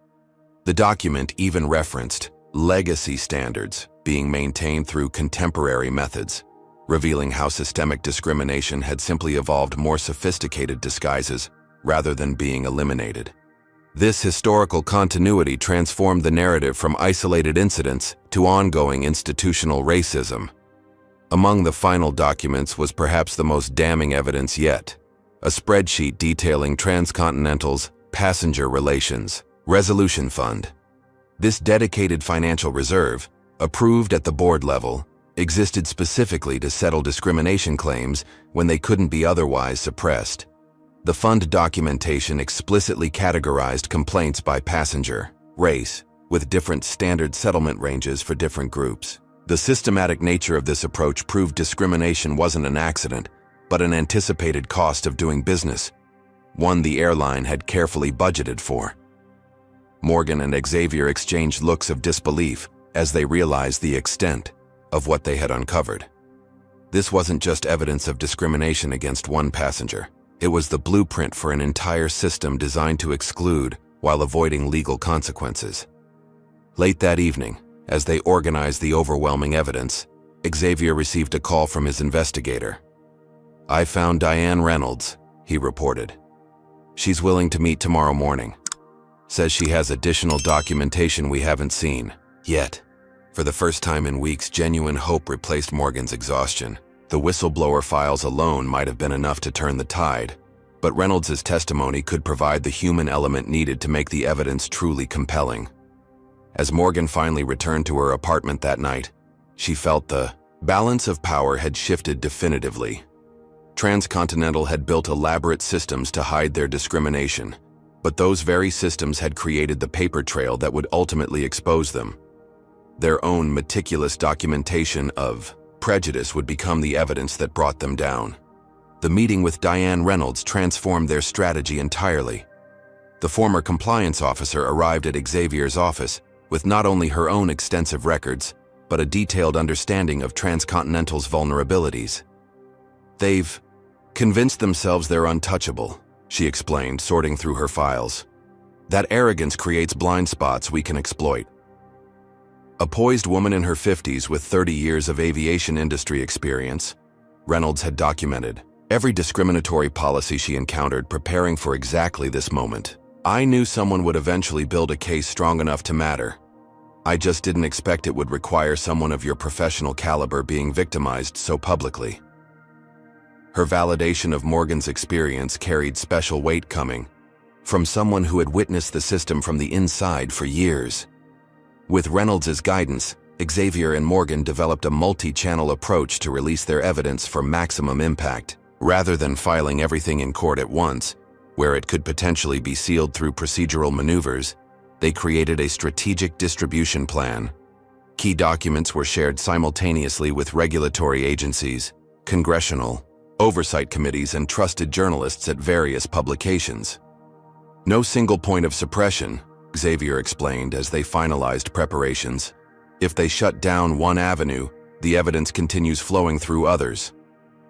The document even referenced legacy standards being maintained through contemporary methods, revealing how systemic discrimination had simply evolved more sophisticated disguises rather than being eliminated. This historical continuity transformed the narrative from isolated incidents to ongoing institutional racism. Among the final documents was perhaps the most damning evidence yet, a spreadsheet detailing Transcontinental's passenger relations resolution fund. This dedicated financial reserve, approved at the board level, existed specifically to settle discrimination claims when they couldn't be otherwise suppressed. The fund documentation explicitly categorized complaints by passenger, race, with different standard settlement ranges for different groups. The systematic nature of this approach proved discrimination wasn't an accident, but an anticipated cost of doing business. one the airline had carefully budgeted for. Morgan and Xavier exchanged looks of disbelief as they realized the extent of what they had uncovered. This wasn't just evidence of discrimination against one passenger. It was the blueprint for an entire system designed to exclude while avoiding legal consequences. Late that evening, as they organized the overwhelming evidence, Xavier received a call from his investigator. "I found Diane Reynolds," he reported. "She's willing to meet tomorrow morning. Says she has additional documentation we haven't seen yet." For the first time in weeks, genuine hope replaced Morgan's exhaustion. The whistleblower files alone might have been enough to turn the tide, but Reynolds' testimony could provide the human element needed to make the evidence truly compelling. As Morgan finally returned to her apartment that night, she felt the balance of power had shifted definitively. Transcontinental had built elaborate systems to hide their discrimination, but those very systems had created the paper trail that would ultimately expose them. Their own meticulous documentation of prejudice would become the evidence that brought them down. The meeting with Diane Reynolds transformed their strategy entirely. The former compliance officer arrived at Xavier's office with not only her own extensive records, but a detailed understanding of Transcontinental's vulnerabilities. "They've convinced themselves they're untouchable," she explained, sorting through her files. "That arrogance creates blind spots we can exploit." A poised woman in her 50s with 30 years of aviation industry experience, Reynolds had documented every discriminatory policy she encountered, preparing for exactly this moment. "I knew someone would eventually build a case strong enough to matter. I just didn't expect it would require someone of your professional caliber being victimized so publicly." Her validation of Morgan's experience carried special weight, coming from someone who had witnessed the system from the inside for years. With Reynolds' guidance, Xavier and Morgan developed a multi-channel approach to release their evidence for maximum impact. Rather than filing everything in court at once, where it could potentially be sealed through procedural maneuvers, they created a strategic distribution plan. Key documents were shared simultaneously with regulatory agencies, congressional oversight committees, and trusted journalists at various publications. "No single point of suppression," Xavier explained as they finalized preparations. "If they shut down one avenue, the evidence continues flowing through others."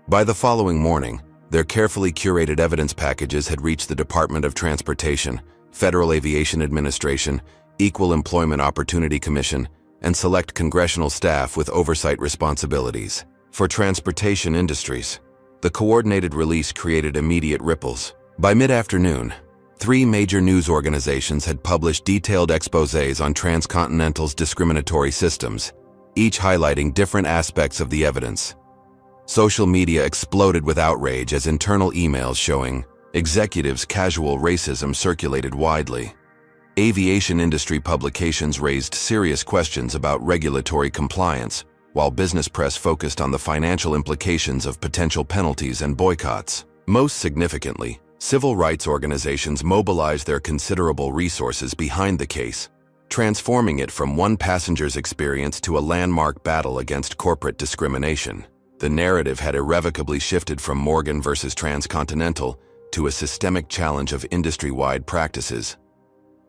By the following morning, their carefully curated evidence packages had reached the Department of Transportation, Federal Aviation Administration, Equal Employment Opportunity Commission, and select congressional staff with oversight responsibilities. For transportation industries, the coordinated release created immediate ripples. By mid-afternoon, 3 major news organizations had published detailed exposés on Transcontinental's discriminatory systems, each highlighting different aspects of the evidence. Social media exploded with outrage as internal emails showing executives' casual racism circulated widely. Aviation industry publications raised serious questions about regulatory compliance, while business press focused on the financial implications of potential penalties and boycotts. Most significantly, civil rights organizations mobilized their considerable resources behind the case, transforming it from one passenger's experience to a landmark battle against corporate discrimination. The narrative had irrevocably shifted from Morgan versus Transcontinental to a systemic challenge of industry-wide practices.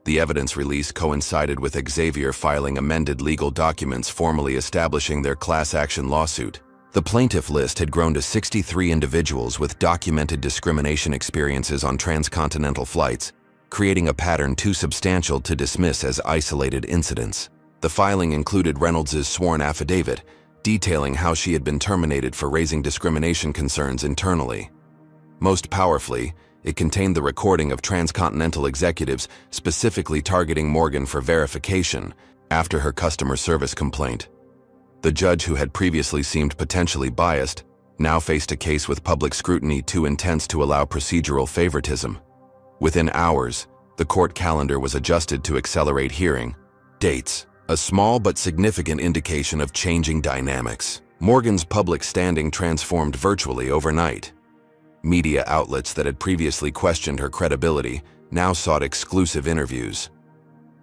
The evidence release coincided with Xavier filing amended legal documents formally establishing their class action lawsuit. The plaintiff list had grown to 63 individuals with documented discrimination experiences on transcontinental flights, creating a pattern too substantial to dismiss as isolated incidents. The filing included Reynolds' sworn affidavit, detailing how she had been terminated for raising discrimination concerns internally. Most powerfully, it contained the recording of transcontinental executives specifically targeting Morgan for verification after her customer service complaint. The judge, who had previously seemed potentially biased, now faced a case with public scrutiny too intense to allow procedural favoritism. Within hours, the court calendar was adjusted to accelerate hearing dates, a small but significant indication of changing dynamics. Morgan's public standing transformed virtually overnight. Media outlets that had previously questioned her credibility now sought exclusive interviews.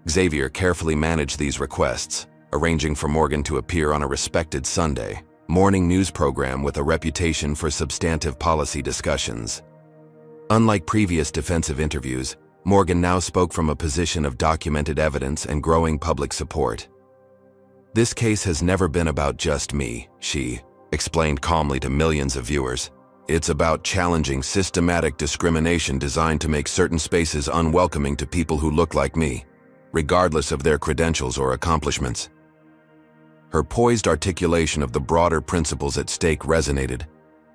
Xavier carefully managed these requests, arranging for Morgan to appear on a respected Sunday morning news program with a reputation for substantive policy discussions. Unlike previous defensive interviews, Morgan now spoke from a position of documented evidence and growing public support. "This case has never been about just me," she explained calmly to millions of viewers. "It's about challenging systematic discrimination designed to make certain spaces unwelcoming to people who look like me, regardless of their credentials or accomplishments." Her poised articulation of the broader principles at stake resonated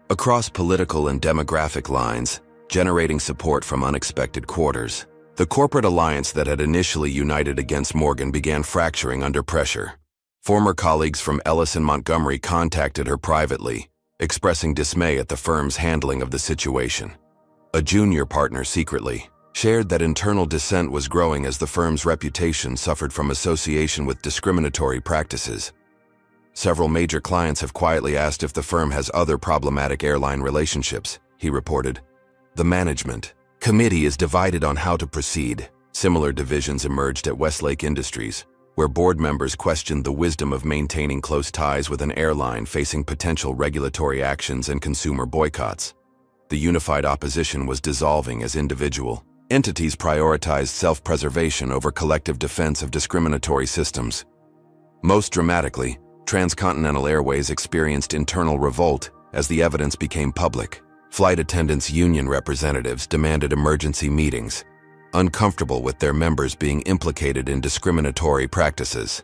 across political and demographic lines, generating support from unexpected quarters. The corporate alliance that had initially united against Morgan began fracturing under pressure. Former colleagues from Ellis and Montgomery contacted her privately, expressing dismay at the firm's handling of the situation. A junior partner secretly shared that internal dissent was growing as the firm's reputation suffered from association with discriminatory practices. "Several major clients have quietly asked if the firm has other problematic airline relationships," he reported. "The management committee is divided on how to proceed." Similar divisions emerged at Westlake Industries, where board members questioned the wisdom of maintaining close ties with an airline facing potential regulatory actions and consumer boycotts. The unified opposition was dissolving as individual entities prioritized self-preservation over collective defense of discriminatory systems. Most dramatically, Transcontinental Airways experienced internal revolt as the evidence became public. Flight attendants' union representatives demanded emergency meetings, uncomfortable with their members being implicated in discriminatory practices.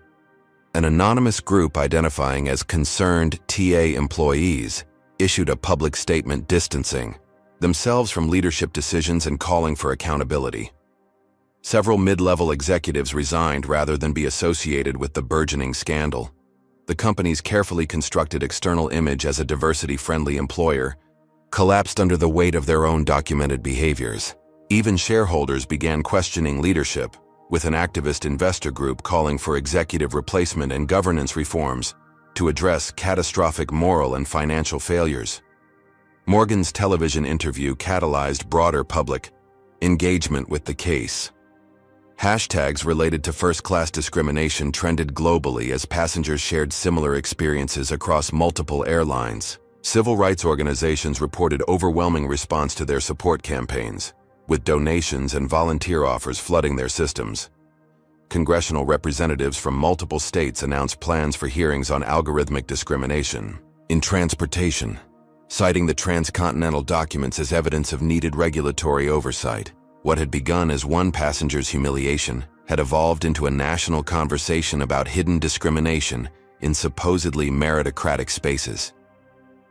An anonymous group identifying as concerned TA employees issued a public statement distancing themselves from leadership decisions and calling for accountability. Several mid-level executives resigned rather than be associated with the burgeoning scandal. The company's carefully constructed external image as a diversity-friendly employer collapsed under the weight of their own documented behaviors. Even shareholders began questioning leadership, with an activist investor group calling for executive replacement and governance reforms to address catastrophic moral and financial failures. Morgan's television interview catalyzed broader public engagement with the case. Hashtags related to first-class discrimination trended globally as passengers shared similar experiences across multiple airlines. Civil rights organizations reported overwhelming response to their support campaigns, with donations and volunteer offers flooding their systems. Congressional representatives from multiple states announced plans for hearings on algorithmic discrimination in transportation, citing the transcontinental documents as evidence of needed regulatory oversight. What had begun as one passenger's humiliation had evolved into a national conversation about hidden discrimination in supposedly meritocratic spaces.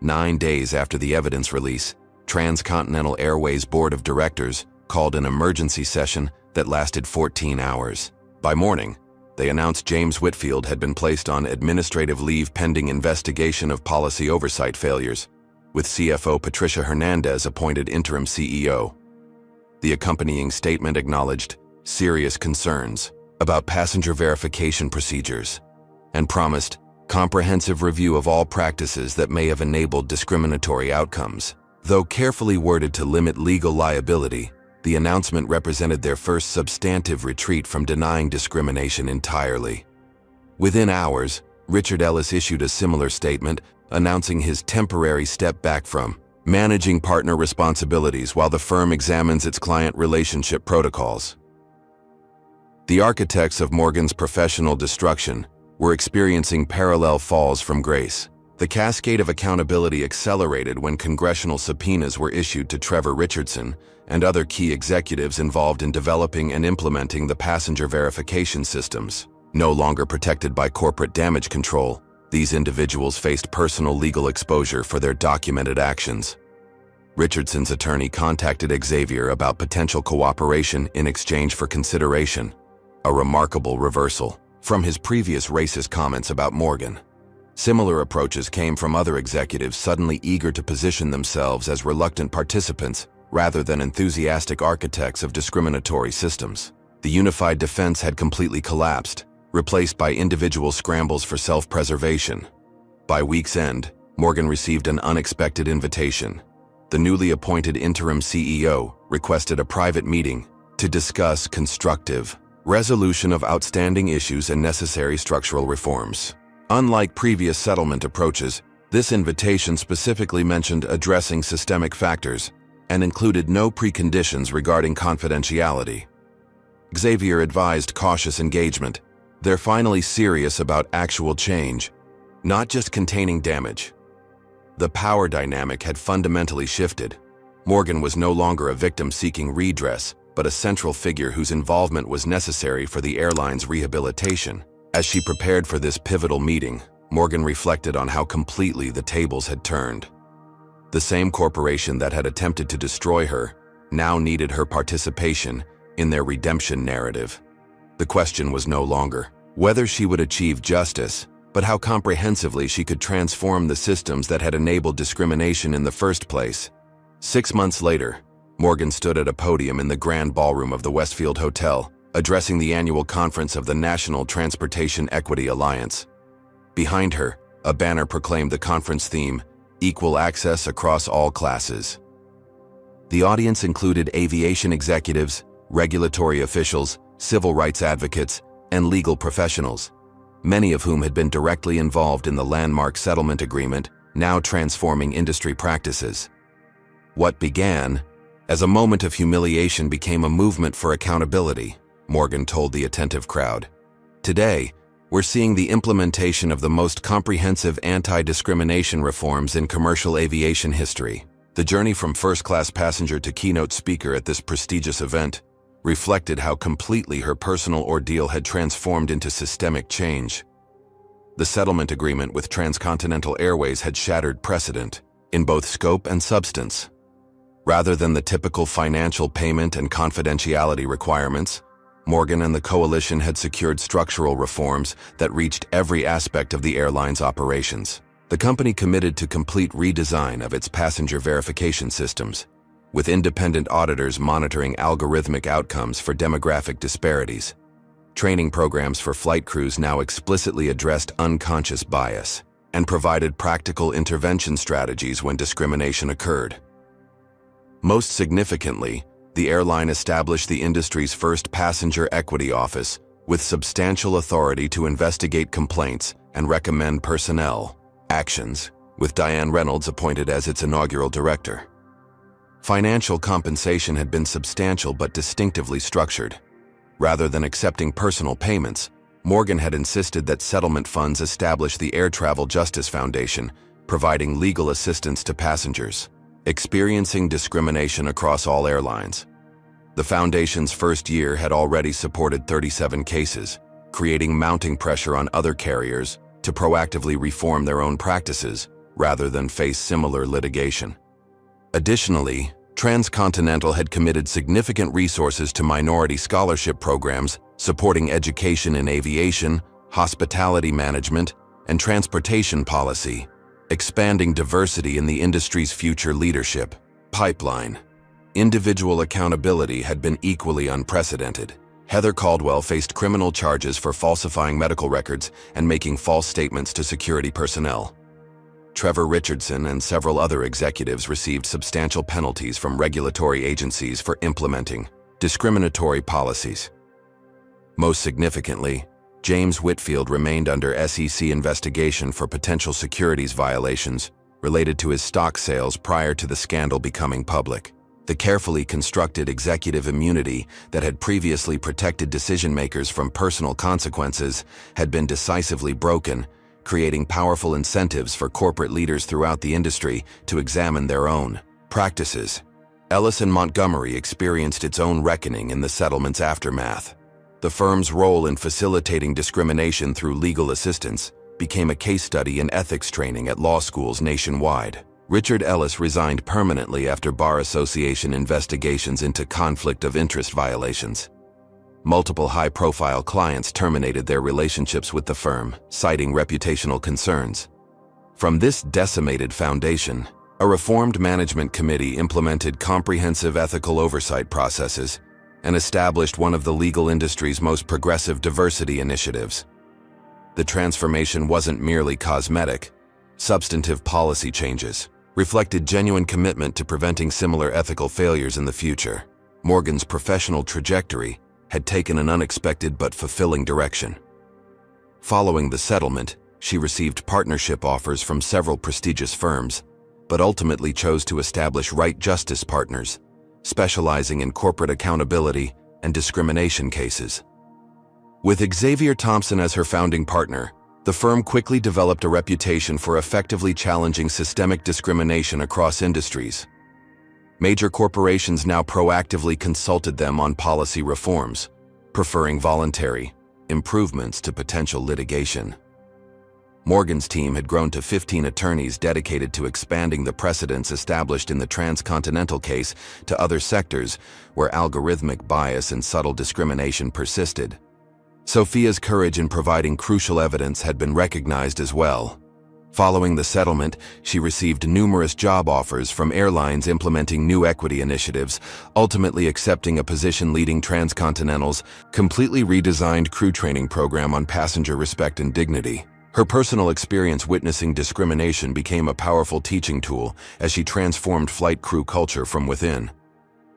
9 days after the evidence release, Transcontinental Airways Board of Directors called an emergency session that lasted 14 hours. By morning, they announced James Whitfield had been placed on administrative leave pending investigation of policy oversight failures, with CFO Patricia Hernandez appointed interim CEO. The accompanying statement acknowledged serious concerns about passenger verification procedures and promised comprehensive review of all practices that may have enabled discriminatory outcomes. Though carefully worded to limit legal liability, the announcement represented their first substantive retreat from denying discrimination entirely. Within hours, Richard Ellis issued a similar statement, announcing his temporary step back from managing partner responsibilities while the firm examines its client relationship protocols. The architects of Morgan's professional destruction were experiencing parallel falls from grace. The cascade of accountability accelerated when congressional subpoenas were issued to Trevor Richardson and other key executives involved in developing and implementing the passenger verification systems. No longer protected by corporate damage control, these individuals faced personal legal exposure for their documented actions. Richardson's attorney contacted Xavier about potential cooperation in exchange for consideration, a remarkable reversal from his previous racist comments about Morgan. Similar approaches came from other executives suddenly eager to position themselves as reluctant participants rather than enthusiastic architects of discriminatory systems. The unified defense had completely collapsed, replaced by individual scrambles for self-preservation. By week's end, Morgan received an unexpected invitation. The newly appointed interim CEO requested a private meeting to discuss constructive resolution of outstanding issues and necessary structural reforms. Unlike previous settlement approaches, this invitation specifically mentioned addressing systemic factors and included no preconditions regarding confidentiality. Xavier advised cautious engagement. They're finally serious about actual change, not just containing damage. The power dynamic had fundamentally shifted. Morgan was no longer a victim seeking redress, but a central figure whose involvement was necessary for the airline's rehabilitation. As she prepared for this pivotal meeting, Morgan reflected on how completely the tables had turned. The same corporation that had attempted to destroy her now needed her participation in their redemption narrative. The question was no longer whether she would achieve justice, but how comprehensively she could transform the systems that had enabled discrimination in the first place. 6 months later, Morgan stood at a podium in the grand ballroom of the Westfield Hotel, addressing the annual conference of the National Transportation Equity Alliance. Behind her, a banner proclaimed the conference theme, "Equal Access Across All Classes." The audience included aviation executives, regulatory officials, civil rights advocates, and legal professionals, many of whom had been directly involved in the landmark settlement agreement, now transforming industry practices. What began as a moment of humiliation became a movement for accountability, Morgan told the attentive crowd. Today, we're seeing the implementation of the most comprehensive anti-discrimination reforms in commercial aviation history. The journey from first-class passenger to keynote speaker at this prestigious event reflected how completely her personal ordeal had transformed into systemic change. The settlement agreement with Transcontinental Airways had shattered precedent, in both scope and substance. Rather than the typical financial payment and confidentiality requirements, Morgan and the coalition had secured structural reforms that reached every aspect of the airline's operations. The company committed to complete redesign of its passenger verification systems, with independent auditors monitoring algorithmic outcomes for demographic disparities. Training programs for flight crews now explicitly addressed unconscious bias and provided practical intervention strategies when discrimination occurred. Most significantly, the airline established the industry's first passenger equity office with substantial authority to investigate complaints and recommend personnel actions, with Diane Reynolds appointed as its inaugural director. Financial compensation had been substantial but distinctively structured. Rather than accepting personal payments, Morgan had insisted that settlement funds establish the Air Travel Justice Foundation, providing legal assistance to passengers experiencing discrimination across all airlines. The foundation's first year had already supported 37 cases, creating mounting pressure on other carriers to proactively reform their own practices rather than face similar litigation. Additionally, Transcontinental had committed significant resources to minority scholarship programs supporting education in aviation, hospitality management, and transportation policy, expanding diversity in the industry's future leadership pipeline. Individual accountability had been equally unprecedented. Heather Caldwell faced criminal charges for falsifying medical records and making false statements to security personnel. Trevor Richardson and several other executives received substantial penalties from regulatory agencies for implementing discriminatory policies. Most significantly, James Whitfield remained under SEC investigation for potential securities violations related to his stock sales prior to the scandal becoming public. The carefully constructed executive immunity that had previously protected decision-makers from personal consequences had been decisively broken, creating powerful incentives for corporate leaders throughout the industry to examine their own practices. Ellis and Montgomery experienced its own reckoning in the settlement's aftermath. The firm's role in facilitating discrimination through legal assistance became a case study in ethics training at law schools nationwide. Richard Ellis resigned permanently after Bar Association investigations into conflict of interest violations. Multiple high-profile clients terminated their relationships with the firm, citing reputational concerns. From this decimated foundation, a reformed management committee implemented comprehensive ethical oversight processes and established one of the legal industry's most progressive diversity initiatives. The transformation wasn't merely cosmetic. Substantive policy changes reflected genuine commitment to preventing similar ethical failures in the future. Morgan's professional trajectory had taken an unexpected but fulfilling direction. Following the settlement, she received partnership offers from several prestigious firms, but ultimately chose to establish Right Justice Partners, specializing in corporate accountability and discrimination cases. With Xavier Thompson as her founding partner, the firm quickly developed a reputation for effectively challenging systemic discrimination across industries. Major corporations now proactively consulted them on policy reforms, preferring voluntary improvements to potential litigation. Morgan's team had grown to 15 attorneys dedicated to expanding the precedents established in the transcontinental case to other sectors where algorithmic bias and subtle discrimination persisted. Sophia's courage in providing crucial evidence had been recognized as well. Following the settlement, she received numerous job offers from airlines implementing new equity initiatives, ultimately accepting a position leading Transcontinental's completely redesigned crew training program on passenger respect and dignity. Her personal experience witnessing discrimination became a powerful teaching tool as she transformed flight crew culture from within.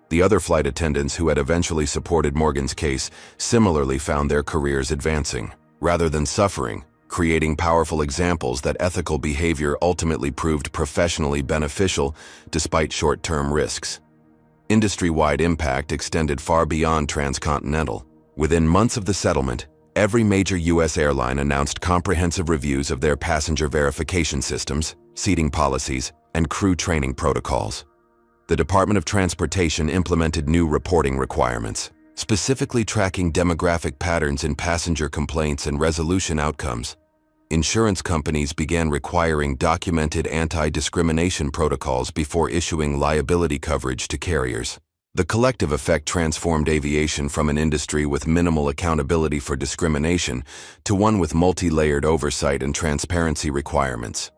The other flight attendants who had eventually supported Morgan's case similarly found their careers advancing, rather than suffering, creating powerful examples that ethical behavior ultimately proved professionally beneficial despite short-term risks. Industry-wide impact extended far beyond Transcontinental. Within months of the settlement, every major U.S. airline announced comprehensive reviews of their passenger verification systems, seating policies, and crew training protocols. The Department of Transportation implemented new reporting requirements, specifically tracking demographic patterns in passenger complaints and resolution outcomes. Insurance companies began requiring documented anti-discrimination protocols before issuing liability coverage to carriers. The collective effect transformed aviation from an industry with minimal accountability for discrimination to one with multi-layered oversight and transparency requirements.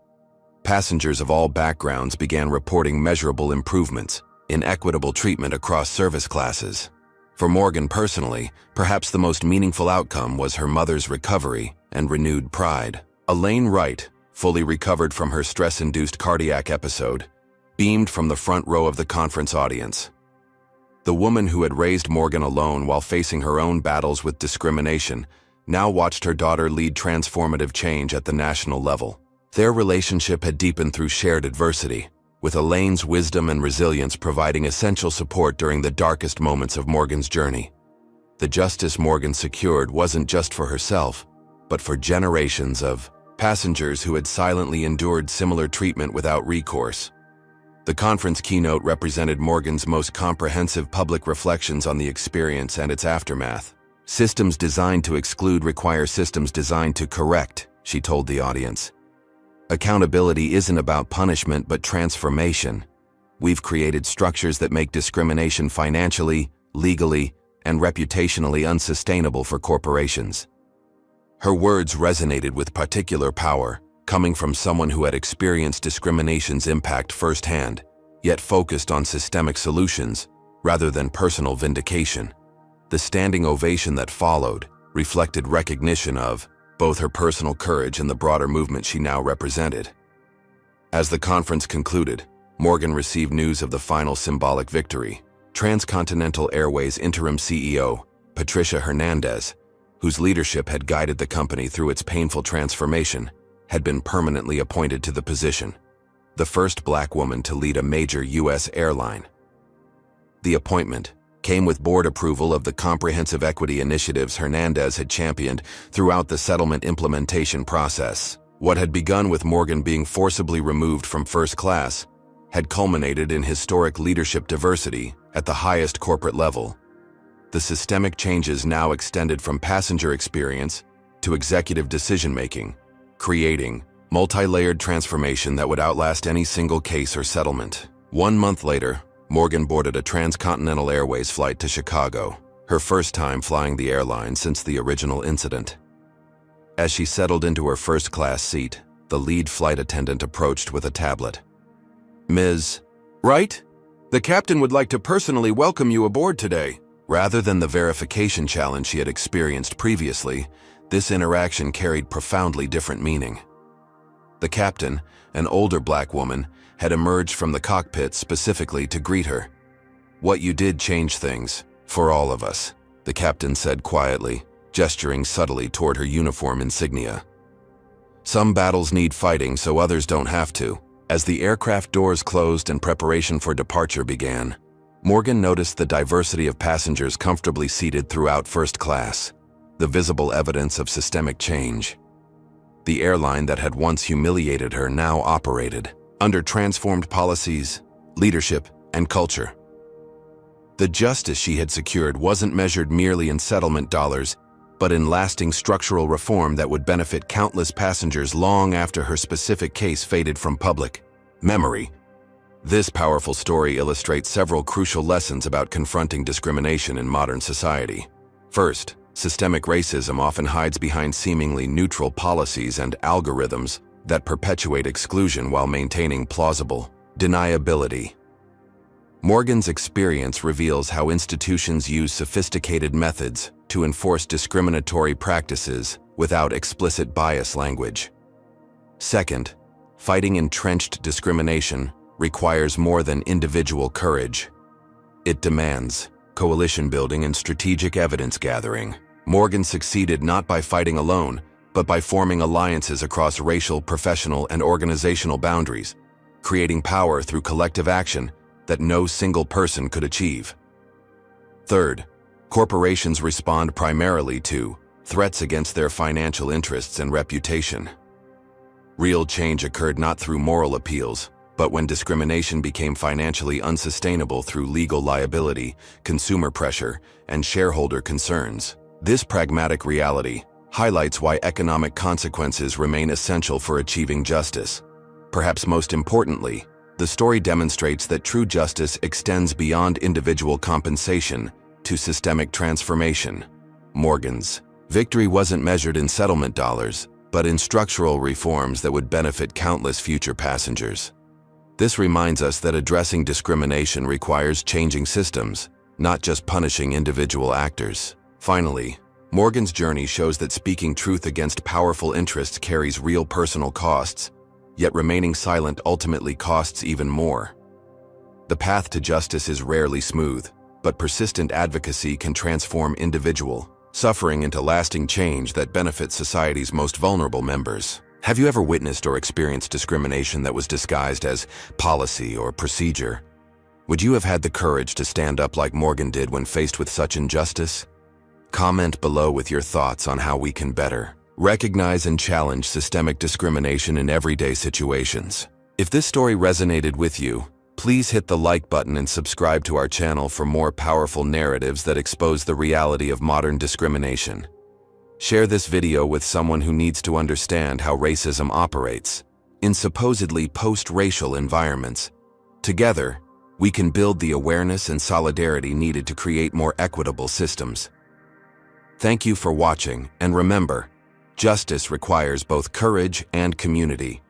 Passengers of all backgrounds began reporting measurable improvements in equitable treatment across service classes. For Morgan personally, perhaps the most meaningful outcome was her mother's recovery and renewed pride. Elaine Wright, fully recovered from her stress-induced cardiac episode, beamed from the front row of the conference audience. The woman who had raised Morgan alone while facing her own battles with discrimination now watched her daughter lead transformative change at the national level. Their relationship had deepened through shared adversity, with Elaine's wisdom and resilience providing essential support during the darkest moments of Morgan's journey. The justice Morgan secured wasn't just for herself, but for generations of passengers who had silently endured similar treatment without recourse. The conference keynote represented Morgan's most comprehensive public reflections on the experience and its aftermath. "Systems designed to exclude require systems designed to correct," she told the audience. "Accountability isn't about punishment but transformation. We've created structures that make discrimination financially, legally, and reputationally unsustainable for corporations." Her words resonated with particular power, coming from someone who had experienced discrimination's impact firsthand, yet focused on systemic solutions rather than personal vindication. The standing ovation that followed reflected recognition of both her personal courage and the broader movement she now represented. As the conference concluded, Morgan received news of the final symbolic victory. Transcontinental Airways interim CEO, Patricia Hernandez, whose leadership had guided the company through its painful transformation, had been permanently appointed to the position, the first black woman to lead a major U.S. airline. The appointment came with board approval of the comprehensive equity initiatives Hernandez had championed throughout the settlement implementation process. What had begun with Morgan being forcibly removed from first class had culminated in historic leadership diversity at the highest corporate level. The systemic changes now extended from passenger experience to executive decision-making, creating multi-layered transformation that would outlast any single case or settlement. 1 month later, Morgan boarded a Transcontinental Airways flight to Chicago, her first time flying the airline since the original incident. As she settled into her first-class seat, the lead flight attendant approached with a tablet. "Ms. Wright, the captain would like to personally welcome you aboard today." Rather than the verification challenge she had experienced previously, this interaction carried profoundly different meaning. The captain, an older black woman, had emerged from the cockpit specifically to greet her. "What you did changed things, for all of us," the captain said quietly, gesturing subtly toward her uniform insignia. "Some battles need fighting so others don't have to, As the aircraft doors closed and preparation for departure began, Morgan noticed the diversity of passengers comfortably seated throughout first class, the visible evidence of systemic change. The airline that had once humiliated her now operated under transformed policies, leadership, and culture. The justice she had secured wasn't measured merely in settlement dollars, but in lasting structural reform that would benefit countless passengers long after her specific case faded from public memory. This powerful story illustrates several crucial lessons about confronting discrimination in modern society. First, systemic racism often hides behind seemingly neutral policies and algorithms that perpetuate exclusion while maintaining plausible deniability. Morgan's experience reveals how institutions use sophisticated methods to enforce discriminatory practices without explicit bias language. Second, fighting entrenched discrimination requires more than individual courage. It demands coalition building and strategic evidence gathering. Morgan succeeded not by fighting alone, but by forming alliances across racial, professional, and organizational boundaries, creating power through collective action that no single person could achieve. Third, corporations respond primarily to threats against their financial interests and reputation. Real change occurred not through moral appeals, but when discrimination became financially unsustainable through legal liability, consumer pressure, and shareholder concerns. This pragmatic reality highlights why economic consequences remain essential for achieving justice. Perhaps most importantly, the story demonstrates that true justice extends beyond individual compensation to systemic transformation. Morgan's victory wasn't measured in settlement dollars, but in structural reforms that would benefit countless future passengers. This reminds us that addressing discrimination requires changing systems, not just punishing individual actors. Finally, Morgan's journey shows that speaking truth against powerful interests carries real personal costs, yet remaining silent ultimately costs even more. The path to justice is rarely smooth, but persistent advocacy can transform individual suffering into lasting change that benefits society's most vulnerable members. Have you ever witnessed or experienced discrimination that was disguised as policy or procedure? Would you have had the courage to stand up like Morgan did when faced with such injustice? Comment below with your thoughts on how we can better recognize and challenge systemic discrimination in everyday situations. If this story resonated with you, please hit the like button and subscribe to our channel for more powerful narratives that expose the reality of modern discrimination. Share this video with someone who needs to understand how racism operates in supposedly post-racial environments. Together, we can build the awareness and solidarity needed to create more equitable systems. Thank you for watching, and remember, justice requires both courage and community.